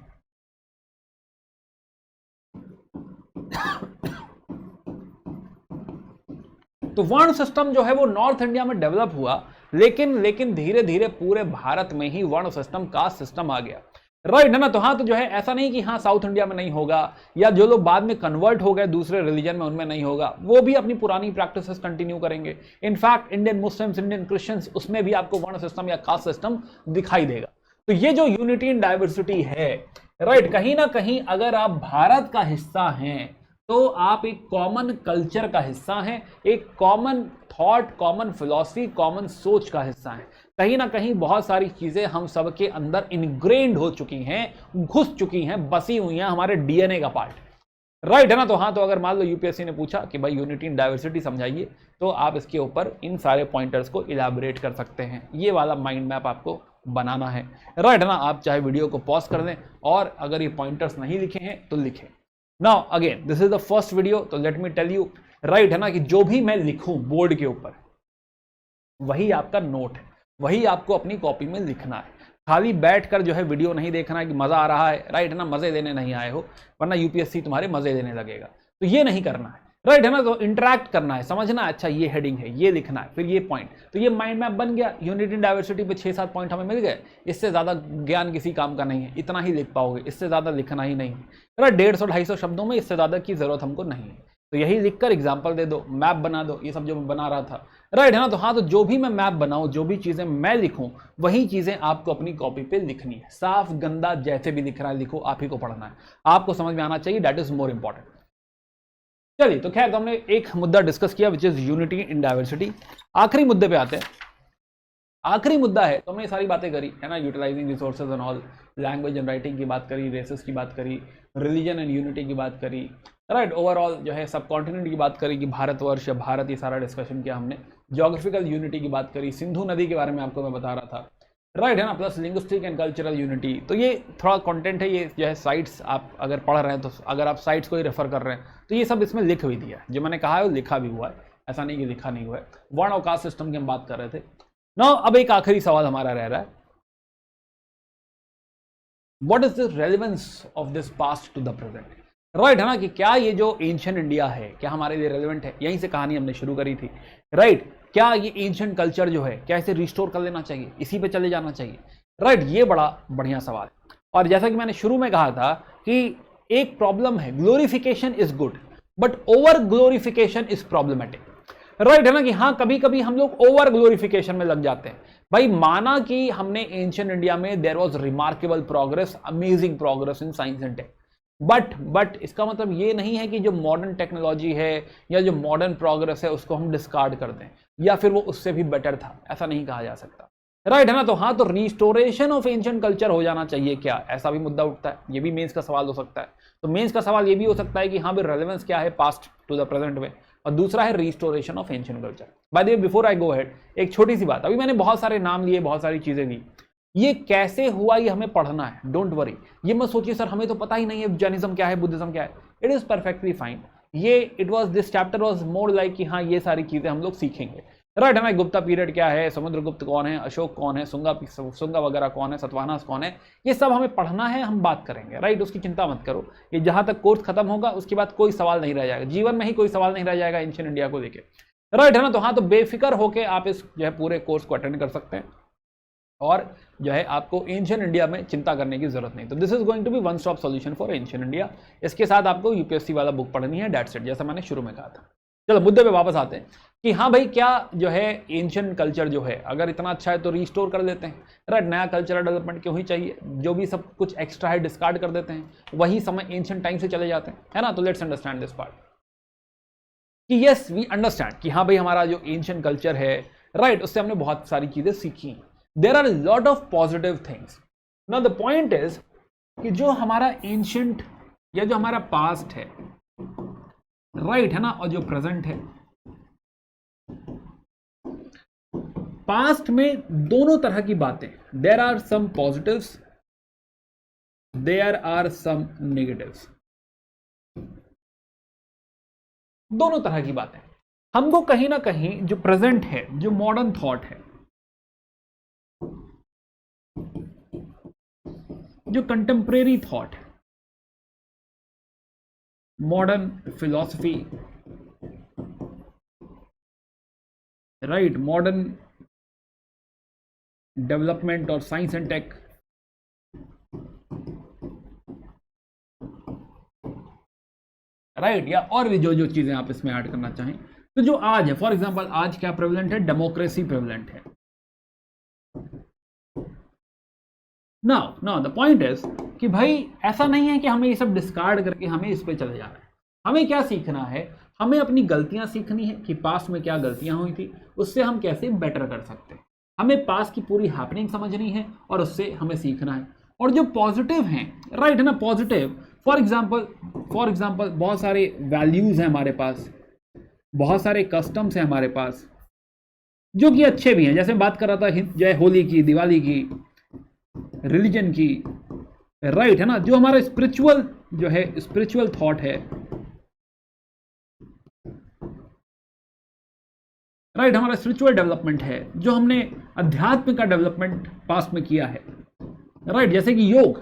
तो वर्ण सिस्टम जो है वो नॉर्थ इंडिया में डेवलप हुआ, लेकिन धीरे धीरे पूरे भारत में ही वर्ण सिस्टम, कास्ट सिस्टम आ गया, राइट है ना। तो हाँ, तो जो है ऐसा नहीं कि हाँ साउथ इंडिया में नहीं होगा, या जो लोग बाद में कन्वर्ट हो गए दूसरे रिलीजन में उनमें नहीं होगा, वो भी अपनी पुरानी प्रैक्टिसेस कंटिन्यू करेंगे। In fact Indian Muslims, Indian Christians, उसमें भी आपको वर्ण सिस्टम या कास्ट सिस्टम दिखाई देगा। तो ये जो यूनिटी एंड डाइवर्सिटी है, राइट, कहीं ना कहीं अगर आप भारत का हिस्सा हैं तो आप एक कॉमन कल्चर का हिस्सा हैं, एक common thought, common philosophy, common सोच का हिस्सा हैं। कहीं ना कहीं बहुत सारी चीजें हम सबके अंदर इनग्रेन्ड हो चुकी हैं, घुस चुकी हैं, बसी हुई हैं, हमारे डीएनए का पार्ट, राइट है ना। तो हाँ, तो अगर मान लो यूपीएससी ने पूछा कि भाई यूनिटी एंड डाइवर्सिटी समझाइए, तो आप इसके ऊपर इन सारे पॉइंटर्स को इलैबोरेट कर सकते हैं। ये वाला माइंड मैप आपको बनाना है, राइट है ना। आप चाहे वीडियो को पॉज कर दें, और अगर ये पॉइंटर्स नहीं लिखे हैं तो लिखें। Now again this is the first video, तो let me tell you, right है ना, कि जो भी मैं लिखूं बोर्ड के ऊपर वही आपका नोट है, वही आपको अपनी कॉपी में लिखना है। खाली बैठकर जो है वीडियो नहीं देखना है कि मजा आ रहा है, राइट है ना, मजे लेने नहीं आए हो, वरना यूपीएससी तुम्हारे मजे लेने लगेगा। तो ये नहीं करना है, राइट है ना। तो इंटरेक्ट करना है, समझना है, अच्छा ये हेडिंग है, ये लिखना है, फिर ये पॉइंट, तो ये माइंड मैप बन गया। यूनिटी इन डाइवर्सिटी पे 6-7 पॉइंट हमें मिल गए। इससे ज्यादा ज्ञान किसी काम का नहीं है, इतना ही लिख पाओगे, इससे ज्यादा लिखना ही नहीं है। राइट, 150-250 शब्दों में इससे ज्यादा की जरूरत हमको नहीं है। तो यही लिखकर एग्जाम्पल दे दो, मैप बना दो, ये सब जो मैं बना रहा था। राइट है ना। तो हाँ, तो जो भी मैं मैप बनाऊं, जो भी चीजें मैं लिखूं, वही चीजें आपको अपनी कॉपी पे लिखनी है। साफ गंदा जैसे भी लिख रहा है लिखो, आप ही को पढ़ना है, आपको समझ में आना चाहिए, दैट इज मोर इंपॉर्टेंट। चलिए, तो खैर, तो हमने एक मुद्दा डिस्कस किया which is unity in diversity. आखिरी मुद्दे पे आते हैं। आखिरी मुद्दा है, तो हमने ये सारी बातें करी है ना, utilising resources and all, language and writing की बात करी, रेसेस की बात करी, रिलीजन एंड यूनिटी की बात करी। राइट, ओवरऑल जो है सब कॉन्टिनेंट की बात करी कि भारतवर्ष या भारत, ये सारा डिस्कशन किया हमने। ज्योग्राफिकल यूनिटी की बात करी, सिंधु नदी के बारे में आपको मैं बता रहा था। राइट है ना। Plus linguistic and cultural unity. तो ये थोड़ा कंटेंट है, ये जो है साइट्स आप अगर पढ़ रहे हैं, तो अगर आप साइट्स को ही रेफर कर रहे हैं, तो ये सब इसमें लिख भी दिया है। जो मैंने कहा है वो लिखा भी हुआ है, ऐसा नहीं कि लिखा नहीं हुआ है। वर्ण और कास्ट सिस्टम की हम बात कर रहे थे ना। अब एक आखिरी सवाल हमारा रह रहा है, what is the relevance of this past to the present. Right है ना, कि क्या ये जो एंशिएंट इंडिया है, क्या हमारे लिए रेलेवेंट है। यहीं से कहानी हमने शुरू करी थी। राइट, क्या ये एंशिएंट कल्चर जो है, क्या इसे रिस्टोर कर लेना चाहिए, इसी पे चले जाना चाहिए। राइट, ये बड़ा बढ़िया सवाल है। और जैसा कि मैंने शुरू में कहा था कि एक प्रॉब्लम है, glorification is good but over glorification is problematic. Right है ना, कि हाँ, कभी कभी हम लोग ओवर ग्लोरिफिकेशन में लग जाते हैं। भाई, माना कि हमने एंशिएंट इंडिया में there was remarkable progress, amazing progress in science and tech, but इसका मतलब ये नहीं है कि जो मॉडर्न टेक्नोलॉजी है या जो मॉडर्न प्रोग्रेस है उसको हम डिस्कार्ड कर दें या फिर वो उससे भी बेटर था, ऐसा नहीं कहा जा सकता। राइट है ना। तो हाँ, तो रिस्टोरेशन ऑफ एंशिएंट कल्चर हो जाना चाहिए क्या, ऐसा भी मुद्दा उठता है। ये भी मेंस का सवाल हो सकता है। तो मेंस का सवाल ये भी हो सकता है कि हाँ भाई, रेलेवेंस क्या है पास्ट टू द प्रेजेंट में, और दूसरा है restoration of ancient culture. Bye the way, before I go ahead, एक छोटी सी बात, अभी मैंने बहुत सारे नाम लिए, बहुत सारी चीजें दी, ये कैसे हुआ ये हमें पढ़ना है, डोंट वरी। ये मत सोचिए सर हमें तो पता ही नहीं है जैनिज्म क्या है, बुद्धिज्म क्या है। It is perfectly fine. ये it was this chapter was more like कि हाँ, ये सारी चीजें हम लोग सीखेंगे। राइट है ना। गुप्ता पीरियड क्या है, समुद्रगुप्त कौन है, अशोक कौन है, सुंगा वगैरह कौन है, सतवाहनास कौन है, ये सब हमें पढ़ना है, हम बात करेंगे। राइट, उसकी चिंता मत करो। ये जहां तक कोर्स खत्म होगा उसके बाद कोई सवाल नहीं रह जाएगा, जीवन में ही कोई सवाल नहीं रह जाएगा एंशिएंट इंडिया को लेके। राइट है ना। तो हाँ, तो बेफिक्र होकर आप इस जो है पूरे कोर्स को अटेंड कर सकते हैं, और जो है आपको एंशिएंट इंडिया में चिंता करने की जरूरत नहीं। तो this is going to be one stop solution for ancient India. इसके साथ आपको यूपीएससी वाला बुक पढ़नी है, दैट्स इट, जैसा मैंने शुरू में कहा था। चलो मुद्दे पे वापस आते हैं कि हाँ भाई, क्या जो है एंशिएंट कल्चर जो है अगर इतना अच्छा है तो रिस्टोर कर देते हैं। राइट, नया कल्चरल डेवलपमेंट क्यों ही चाहिए, जो भी सब कुछ एक्स्ट्रा है डिस्कार्ड कर देते हैं, वही समय एंशिएंट टाइम से चले जाते हैं, है ना। तो लेट्स अंडरस्टैंड दिस पार्ट कि यस वी अंडरस्टैंड कि हाँ भाई, हमारा जो एंशिएंट कल्चर है, राइट, उससे हमने बहुत सारी चीजें सीखी। There are lot of positive things. Now the point is कि जो हमारा एंशिएंट या जो हमारा पास्ट है, राइट है ना, और जो प्रेजेंट है, पास्ट में दोनों तरह की बातें, there are some positives, there are some negatives, दोनों तरह की बातें। हमको कहीं ना कहीं जो प्रेजेंट है, जो मॉडर्न थॉट है, जो कंटेम्परेरी थॉट है, modern philosophy, right, modern development और साइंस एंड टेक, राइट, या और भी जो जो चीजें आप इसमें ऐड करना चाहें। तो जो आज है, फॉर एग्जांपल आज क्या प्रेवलेंट है, डेमोक्रेसी प्रेवलेंट है। नाउ द पॉइंट इज कि भाई ऐसा नहीं है कि हमें ये सब डिस्कार्ड करके हमें इस पे चले जाना है। हमें क्या सीखना है, हमें अपनी गलतियां सीखनी है कि पास्ट में क्या गलतियां हुई थी, उससे हम कैसे बेटर कर सकते हैं। हमें पास्ट की पूरी हैपनिंग समझनी है और उससे हमें सीखना है। और जो पॉजिटिव हैं, राइट है ना, पॉजिटिव, फॉर एग्जाम्पल बहुत सारे वैल्यूज हैं हमारे पास, बहुत सारे कस्टम्स हैं हमारे पास जो कि अच्छे भी हैं। जैसे बात कर रहा था जय होली की, दिवाली की, रिलीजन की, राइट है ना, जो हमारा स्पिरिचुअल जो है, स्पिरिचुअल थॉट है, राइट, हमारा स्पिरिचुअल डेवलपमेंट है, जो हमने अध्यात्म का डेवलपमेंट पास्ट में किया है, राइट, जैसे कि योग,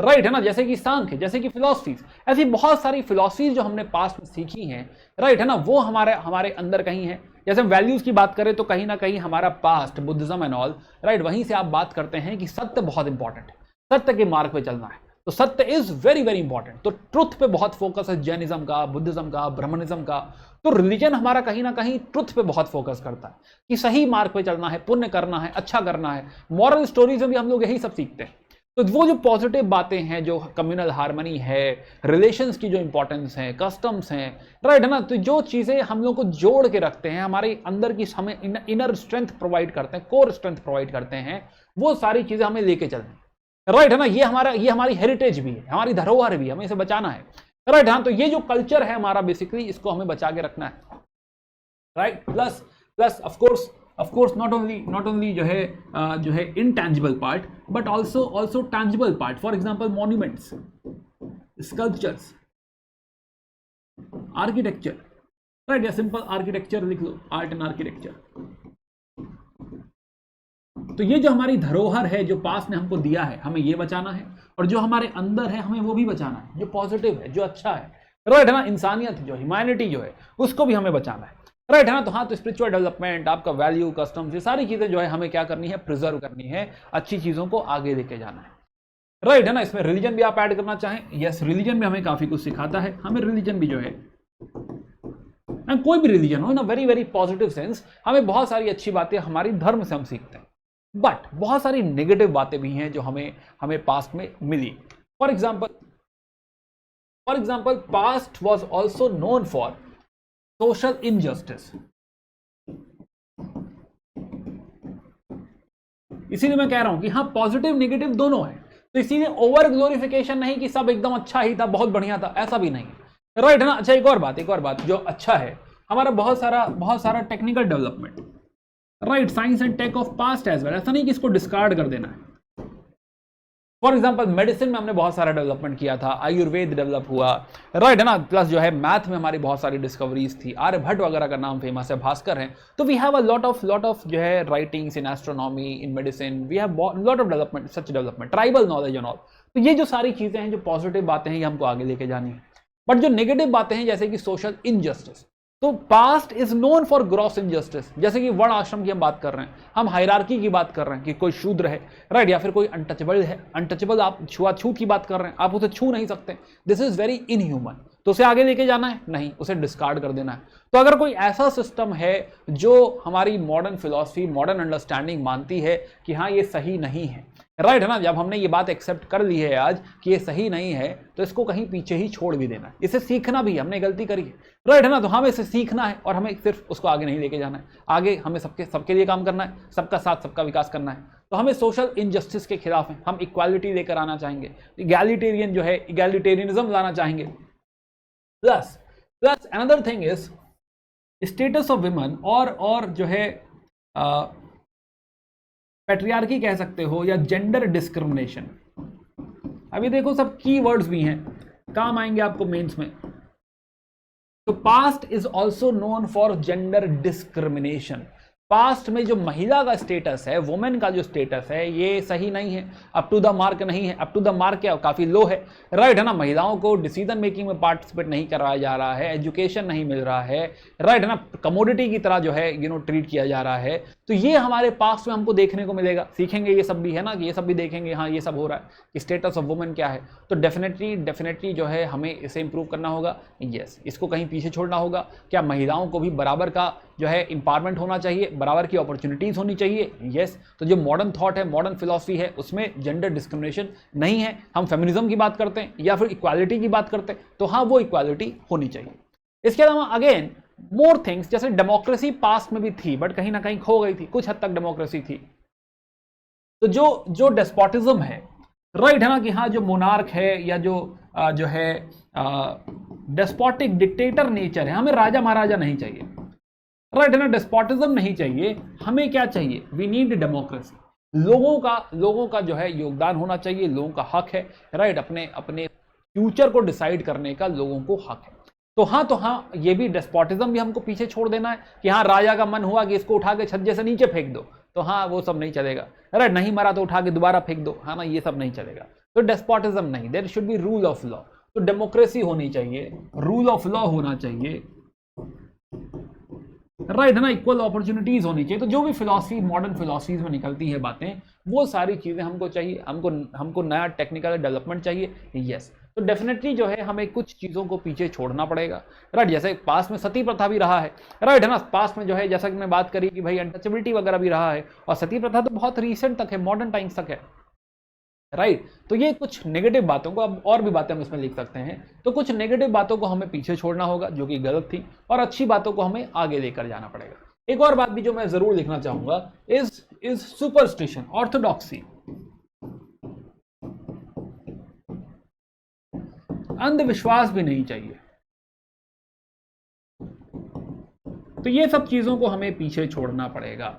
राइट है ना, जैसे कि सांख्य, जैसे कि फिलॉसफीज, ऐसी बहुत सारी फिलॉसफीज जो हमने पास्ट में सीखी हैं, राइट है ना, वो हमारे हमारे अंदर कहीं है। जैसे हम वैल्यूज की बात करें तो कहीं ना कहीं हमारा past, Buddhism and all, right, वहीं से आप बात करते हैं कि सत्य बहुत इंपॉर्टेंट है, सत्य के मार्ग पे चलना है, तो सत्य इज वेरी वेरी इंपॉर्टेंट। तो ट्रुथ पे बहुत फोकस है जैनिज्म का, बुद्धिज्म का, ब्राह्मणिज्म का। तो रिलीजन हमारा कहीं ना कहीं ट्रुथ पे बहुत फोकस करता है कि सही मार्ग पे चलना है, पुण्य करना है, अच्छा करना है। मॉरल स्टोरीज में भी हम लोग यही सब सीखते हैं। तो वो जो पॉजिटिव बातें हैं, जो कम्युनल हार्मनी है, रिलेशंस की जो इंपॉर्टेंस है, कस्टम्स हैं, राइट है ना, तो जो चीजें हम लोग को जोड़ के रखते हैं, हमारे अंदर की हमें इनर स्ट्रेंथ प्रोवाइड करते हैं, कोर स्ट्रेंथ प्रोवाइड करते हैं, वो सारी चीजें हमें लेके चलनी है, राइट है ना। ये हमारी हेरिटेज भी है, हमारी धरोहर भी है, हमें इसे बचाना है, राइट। हाँ, तो ये जो कल्चर है हमारा, बेसिकली इसको हमें बचा के रखना है, right. Plus plus of course not only जो है intangible part, but also tangible part. For example monuments, sculptures, architecture, right, या सिंपल आर्किटेक्चर लिख लो, आर्ट एंड आर्किटेक्चर। तो ये जो हमारी धरोहर है, जो पास्ट ने हमको दिया है, हमें ये बचाना है, और जो हमारे अंदर है हमें वो भी बचाना है, जो पॉजिटिव है, जो अच्छा है, राइट है ना, इंसानियत जो, ह्यूमैनिटी जो है, उसको भी हमें बचाना है, राइट है ना। तो हाँ, तो स्पिरिचुअल डेवलपमेंट, आपका वैल्यू, कस्टम्स, ये सारी चीजें जो है हमें क्या करनी है, प्रिजर्व करनी है, अच्छी चीजों को आगे लेके जाना है, राइट है ना। इसमें रिलीजन भी आप ऐड करना चाहें, यस, रिलीजन भी हमें काफी कुछ सिखाता है। हमें रिलीजन भी जो है, कोई भी रिलीजन हो, in a very very positive sense, हमें बहुत सारी अच्छी बातें हमारी धर्म से हम सीखते हैं, बट बहुत सारी नेगेटिव बातें भी हैं जो हमें पास्ट में मिली। For example past was also known for social injustice. इसीलिए मैं कह रहा हूं कि हाँ, पॉजिटिव नेगेटिव दोनों है। तो इसीलिए ओवर ग्लोरिफिकेशन नहीं कि सब एकदम अच्छा ही था, बहुत बढ़िया था, ऐसा भी नहीं, राइट है ना। अच्छा, एक और बात जो अच्छा है, हमारा बहुत सारा technical development, right, science and tech of past as well, ऐसा नहीं कि इसको डिस्कार्ड कर देना है। फॉर एग्जांपल मेडिसिन में हमने बहुत सारा डेवलपमेंट किया था, आयुर्वेद डेवलप हुआ, राइट है ना। प्लस जो है मैथ में हमारी बहुत सारी डिस्कवरीज थी, आर्यभट्ट वगैरह का नाम फेमस है, भास्कर हैं। तो we have a lot of जो है writings in astronomy, in medicine, we have lot of development, such development, tribal knowledge and all. तो ये जो सारी चीजें हैं, जो पॉजिटिव बातें हैं, ये हमको आगे लेके जानी है। बट जो नेगेटिव बातें हैं, जैसे कि सोशल इनजस्टिस, तो past is known for gross injustice. जैसे कि वर्ण आश्रम की हम बात कर रहे हैं, हम हायरार्की की बात कर रहे हैं कि कोई शूद्र है, राइट, या फिर कोई अनटचेबल है, अनटचेबल, आप छुआछूत की बात कर रहे हैं, आप उसे छू नहीं सकते, दिस इज वेरी इनह्यूमन। तो उसे आगे लेके जाना है नहीं, उसे डिस्कार्ड कर देना है। तो अगर कोई ऐसा सिस्टम है जो हमारी मॉडर्न फिलॉसफी, मॉडर्न अंडरस्टैंडिंग मानती है कि हाँ ये सही नहीं है, राइट है ना, जब हमने ये बात एक्सेप्ट कर ली है आज कि ये सही नहीं है, तो इसको कहीं पीछे ही छोड़ भी देना है, इसे सीखना भी है, हमने गलती करी है, राइट है ना। तो हमें इसे सीखना है और हमें सिर्फ उसको आगे नहीं लेके जाना है, आगे हमें सबके लिए काम करना है, सबका साथ सबका विकास करना है। तो हमें सोशल इनजस्टिस के खिलाफ है, हम इक्वालिटी लेकर आना चाहेंगे, इगैलिटेरियन जो है, इगैलिटेरियनिज्म लाना चाहेंगे। Plus another thing is status of women, और जो है पैट्रियार्की कह सकते हो, या जेंडर डिस्क्रिमिनेशन। अभी देखो सब की वर्ड्स भी हैं, काम आएंगे आपको मेंस में। तो past is also known for gender discrimination. Past में जो महिला का स्टेटस है, वुमेन का जो स्टेटस है, ये सही नहीं है, अप टू द मार्क नहीं है। अप टू द मार्क क्या, काफी लो है, राइट है ना। महिलाओं को डिसीजन मेकिंग में पार्टिसिपेट नहीं करवाया जा रहा है, एजुकेशन नहीं मिल रहा है, राइट है ना, कमोडिटी की तरह जो है ट्रीट किया जा रहा है। तो ये हमारे पास्ट में हमको देखने को मिलेगा, सीखेंगे ये सब भी है ना, कि ये सब भी देखेंगे, हाँ ये सब हो रहा है कि स्टेटस ऑफ वुमेन क्या है। तो डेफिनेटली जो है हमें इसे इंप्रूव करना होगा, यस, इसको कहीं पीछे छोड़ना होगा। क्या महिलाओं को भी बराबर का जो है इंपावरमेंट होना चाहिए, बराबर की अपॉर्चुनिटीज होनी चाहिए, यस। तो जो मॉडर्न थॉट है, मॉडर्न फिलॉसफी है, उसमें जेंडर डिस्क्रिमिनेशन नहीं है। हम फेमिनिज्म की बात करते हैं या फिर इक्वालिटी की बात करते हैं, तो हाँ वो इक्वालिटी होनी चाहिए। इसके अलावा अगेन मोर थिंग्स, जैसे डेमोक्रेसी पास्ट में भी थी बट कहीं ना कहीं खो गई थी, कुछ हद तक डेमोक्रेसी थी। तो जो डेस्पोटिज्म है, राइट है ना, कि हाँ जो मोनार्क है या जो है डेस्पोटिक डिक्टेटर नेचर है, हमें राजा महाराजा नहीं चाहिए, राइट है ना, डेस्पोटिज्म नहीं चाहिए। हमें क्या चाहिए, वी नीड डेमोक्रेसी। लोगों का जो है योगदान होना चाहिए, लोगों का हक है, राइट, अपने फ्यूचर को डिसाइड करने का लोगों को हक है। तो हाँ ये भी डेस्पोटिज्म भी हमको पीछे छोड़ देना है कि हाँ राजा का मन हुआ कि इसको उठा के छज्जे से नीचे फेंक दो, तो हाँ वो सब नहीं चलेगा, राइट, नहीं मरा तो उठा के दोबारा फेंक दो, हाँ ना, ये सब नहीं चलेगा। तो डेस्पोटिज्म नहीं, there should be rule of law. तो डेमोक्रेसी होनी चाहिए, रूल ऑफ लॉ होना चाहिए, राइट है ना, इक्वल अपॉर्चुनिटीज होनी चाहिए। तो जो भी फिलॉसफी मॉडर्न फिलॉसफीज में निकलती है बातें, वो सारी चीजें हमको चाहिए। हमको नया टेक्निकल डेवलपमेंट चाहिए, यस। तो डेफिनेटली जो है हमें कुछ चीजों को पीछे छोड़ना पड़ेगा, राइट। जैसे पास में सती प्रथा भी रहा है, राइट है ना, पास में जो है जैसा कि मैं बात करी कि भाई अनटचेबिलिटी वगैरह भी रहा है, और सती प्रथा तो बहुत रिसेंट तक है, मॉडर्न टाइम्स तक है, राइट। तो ये कुछ नेगेटिव बातों को, अब और भी बातें हम इसमें लिख सकते हैं, तो कुछ नेगेटिव बातों को हमें पीछे छोड़ना होगा जो कि गलत थी, और अच्छी बातों को हमें आगे लेकर जाना पड़ेगा। एक और बात भी जो मैं जरूर लिखना चाहूंगा इज सुपरस्टिशन, ऑर्थोडॉक्सी, अंधविश्वास भी नहीं चाहिए। तो ये सब चीजों को हमें पीछे छोड़ना पड़ेगा,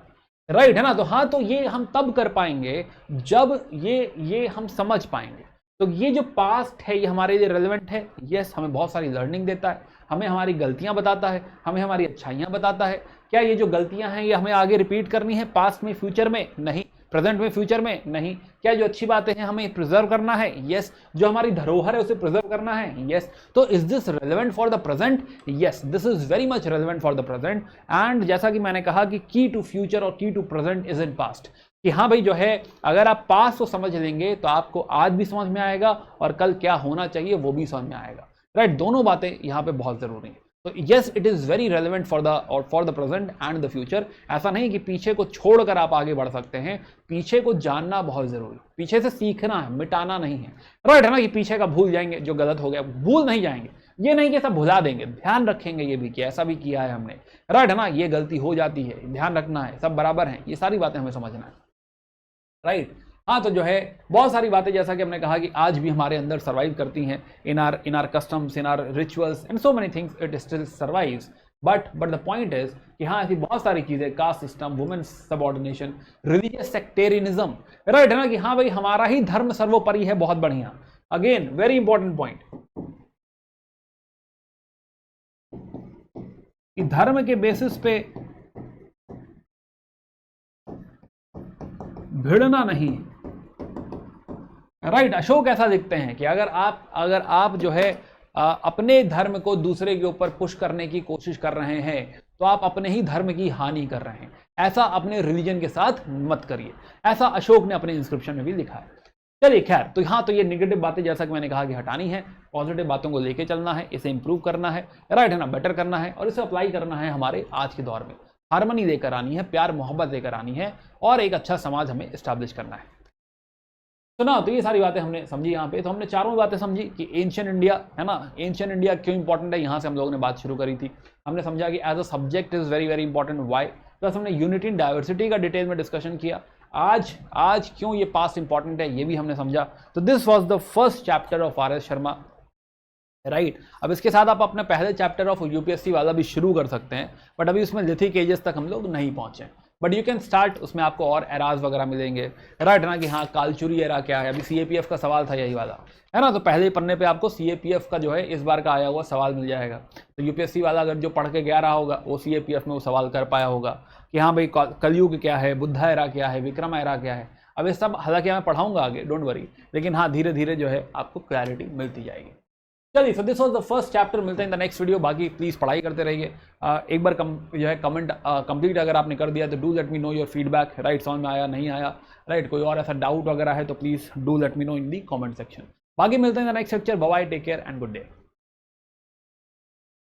राइट है ना। तो हाँ, तो ये हम तब कर पाएंगे जब ये हम समझ पाएंगे। तो ये जो पास्ट है ये हमारे लिए रेलेवेंट है, यस, हमें बहुत सारी लर्निंग देता है, हमें हमारी गलतियां बताता है, हमें हमारी अच्छाइयां बताता है। क्या ये जो गलतियां हैं ये हमें आगे रिपीट करनी है, पास्ट में, फ्यूचर में? नहीं। प्रेजेंट में, फ्यूचर में? नहीं। क्या जो अच्छी बातें हैं हमें प्रिजर्व करना है? यस। जो हमारी धरोहर है उसे प्रिजर्व करना है? यस। तो is this relevant for the present? Yes, this is very much relevant for the present. And जैसा कि मैंने कहा कि की टू फ्यूचर और key to present is in past, कि हाँ भाई जो है अगर आप पास्ट को समझ लेंगे तो आपको आज भी समझ में आएगा और कल क्या होना चाहिए वो भी समझ में आएगा, राइट। दोनों बातें यहाँ पे बहुत जरूरी है। तो yes, it is very relevant for the present and the future. ऐसा नहीं कि पीछे को छोड़कर आप आगे बढ़ सकते हैं, पीछे को जानना बहुत जरूरी, पीछे से सीखना है, मिटाना नहीं है, राइट है ना। कि पीछे का भूल जाएंगे, जो गलत हो गया भूल नहीं जाएंगे, ये नहीं कि सब भुला देंगे, ध्यान रखेंगे ये भी कि ऐसा भी किया है हमने, राइट है ना, ये गलती हो जाती है, ध्यान रखना है, सब बराबर है, ये सारी बातें हमें समझना है, राइट। हाँ, तो जो है बहुत सारी बातें जैसा कि हमने कहा कि आज भी हमारे अंदर सर्वाइव करती हैं, इन are customs, in are rituals and so many things, it still survives. But the point is कि हाँ, ऐसी बहुत सारी चीजें, caste system, women subordination, religious sectarianism, right है ना, कि हाँ भाई हमारा ही धर्म सर्वोपरि है, बहुत बढ़िया। अगेन वेरी इंपॉर्टेंट पॉइंट, कि धर्म के बेसिस पे भिड़ना नहीं, राइट। अशोक ऐसा लिखते हैं कि अगर आप जो है अपने धर्म को दूसरे के ऊपर पुश करने की कोशिश कर रहे हैं तो आप अपने ही धर्म की हानि कर रहे हैं, ऐसा अपने रिलीजन के साथ मत करिए, ऐसा अशोक ने अपने इंस्क्रिप्शन में भी लिखा है। चलिए खैर, तो हाँ, तो ये नेगेटिव बातें जैसा कि मैंने कहा कि हटानी है, पॉजिटिव बातों को लेके चलना है, इसे इंप्रूव करना है, राइट है ना, बेटर करना है, और इसे अप्लाई करना है हमारे आज के दौर में। हार्मनी लेकर आनी है, प्यार मोहब्बत लेकर आनी है, और एक अच्छा समाज हमें एस्टैब्लिश करना है। तो ना, तो ये सारी बातें हमने समझी यहाँ पे। तो हमने चारों बातें समझी कि एंशिएंट इंडिया है ना, एंशिएंट इंडिया क्यों इंपॉर्टेंट है, यहाँ से हम लोगों ने बात शुरू करी थी। हमने समझा कि as a subject is very very important, why. Plus हमने यूनिटी इन डाइवर्सिटी का डिटेल में डिस्कशन किया। आज क्यों ये पास्ट इंपॉर्टेंट है ये भी हमने समझा। तो this was the first chapter of RS. Sharma, right. अब इसके साथ आप अपना पहले चैप्टर ऑफ यूपीएससी वाला भी शुरू कर सकते हैं, बट अभी उसमें लिथिक एजेस तक हम लोग नहीं पहुंचे, बट यू कैन स्टार्ट। उसमें आपको और एराज वगैरह मिलेंगे, राइट ना, कि हाँ कालचुरी एरा क्या है। अभी सीएपीएफ का सवाल था यही वाला, है ना, तो पहले पन्ने पे आपको सीएपीएफ का जो है इस बार का आया हुआ सवाल मिल जाएगा। तो यूपीएससी वाला अगर जो पढ़ के गया रहा होगा वो सीएपीएफ में वो सवाल कर पाया होगा कि हाँ भाई कलयुग क्या है, बुद्धा एरा क्या है, विक्रम एरा क्या है। अब ये सब हालांकि मैं पढ़ाऊंगा आगे, डोंट वरी, लेकिन हाँ धीरे धीरे जो है आपको क्लैरिटी मिलती जाएगी। चलिए, so this was the first chapter. मिलते हैं इन द नेक्स्ट वीडियो। बाकी प्लीज़ पढ़ाई करते रहिए। एक बार जो है कमेंट कंप्लीट अगर आपने कर दिया तो do let me know your feedback, right. समझ में आया नहीं आया, राइट। कोई और ऐसा डाउट वगैरह है तो please do let me know in the comment section. बाकी मिलते हैं in the next lecture. Bye bye, take care and good day.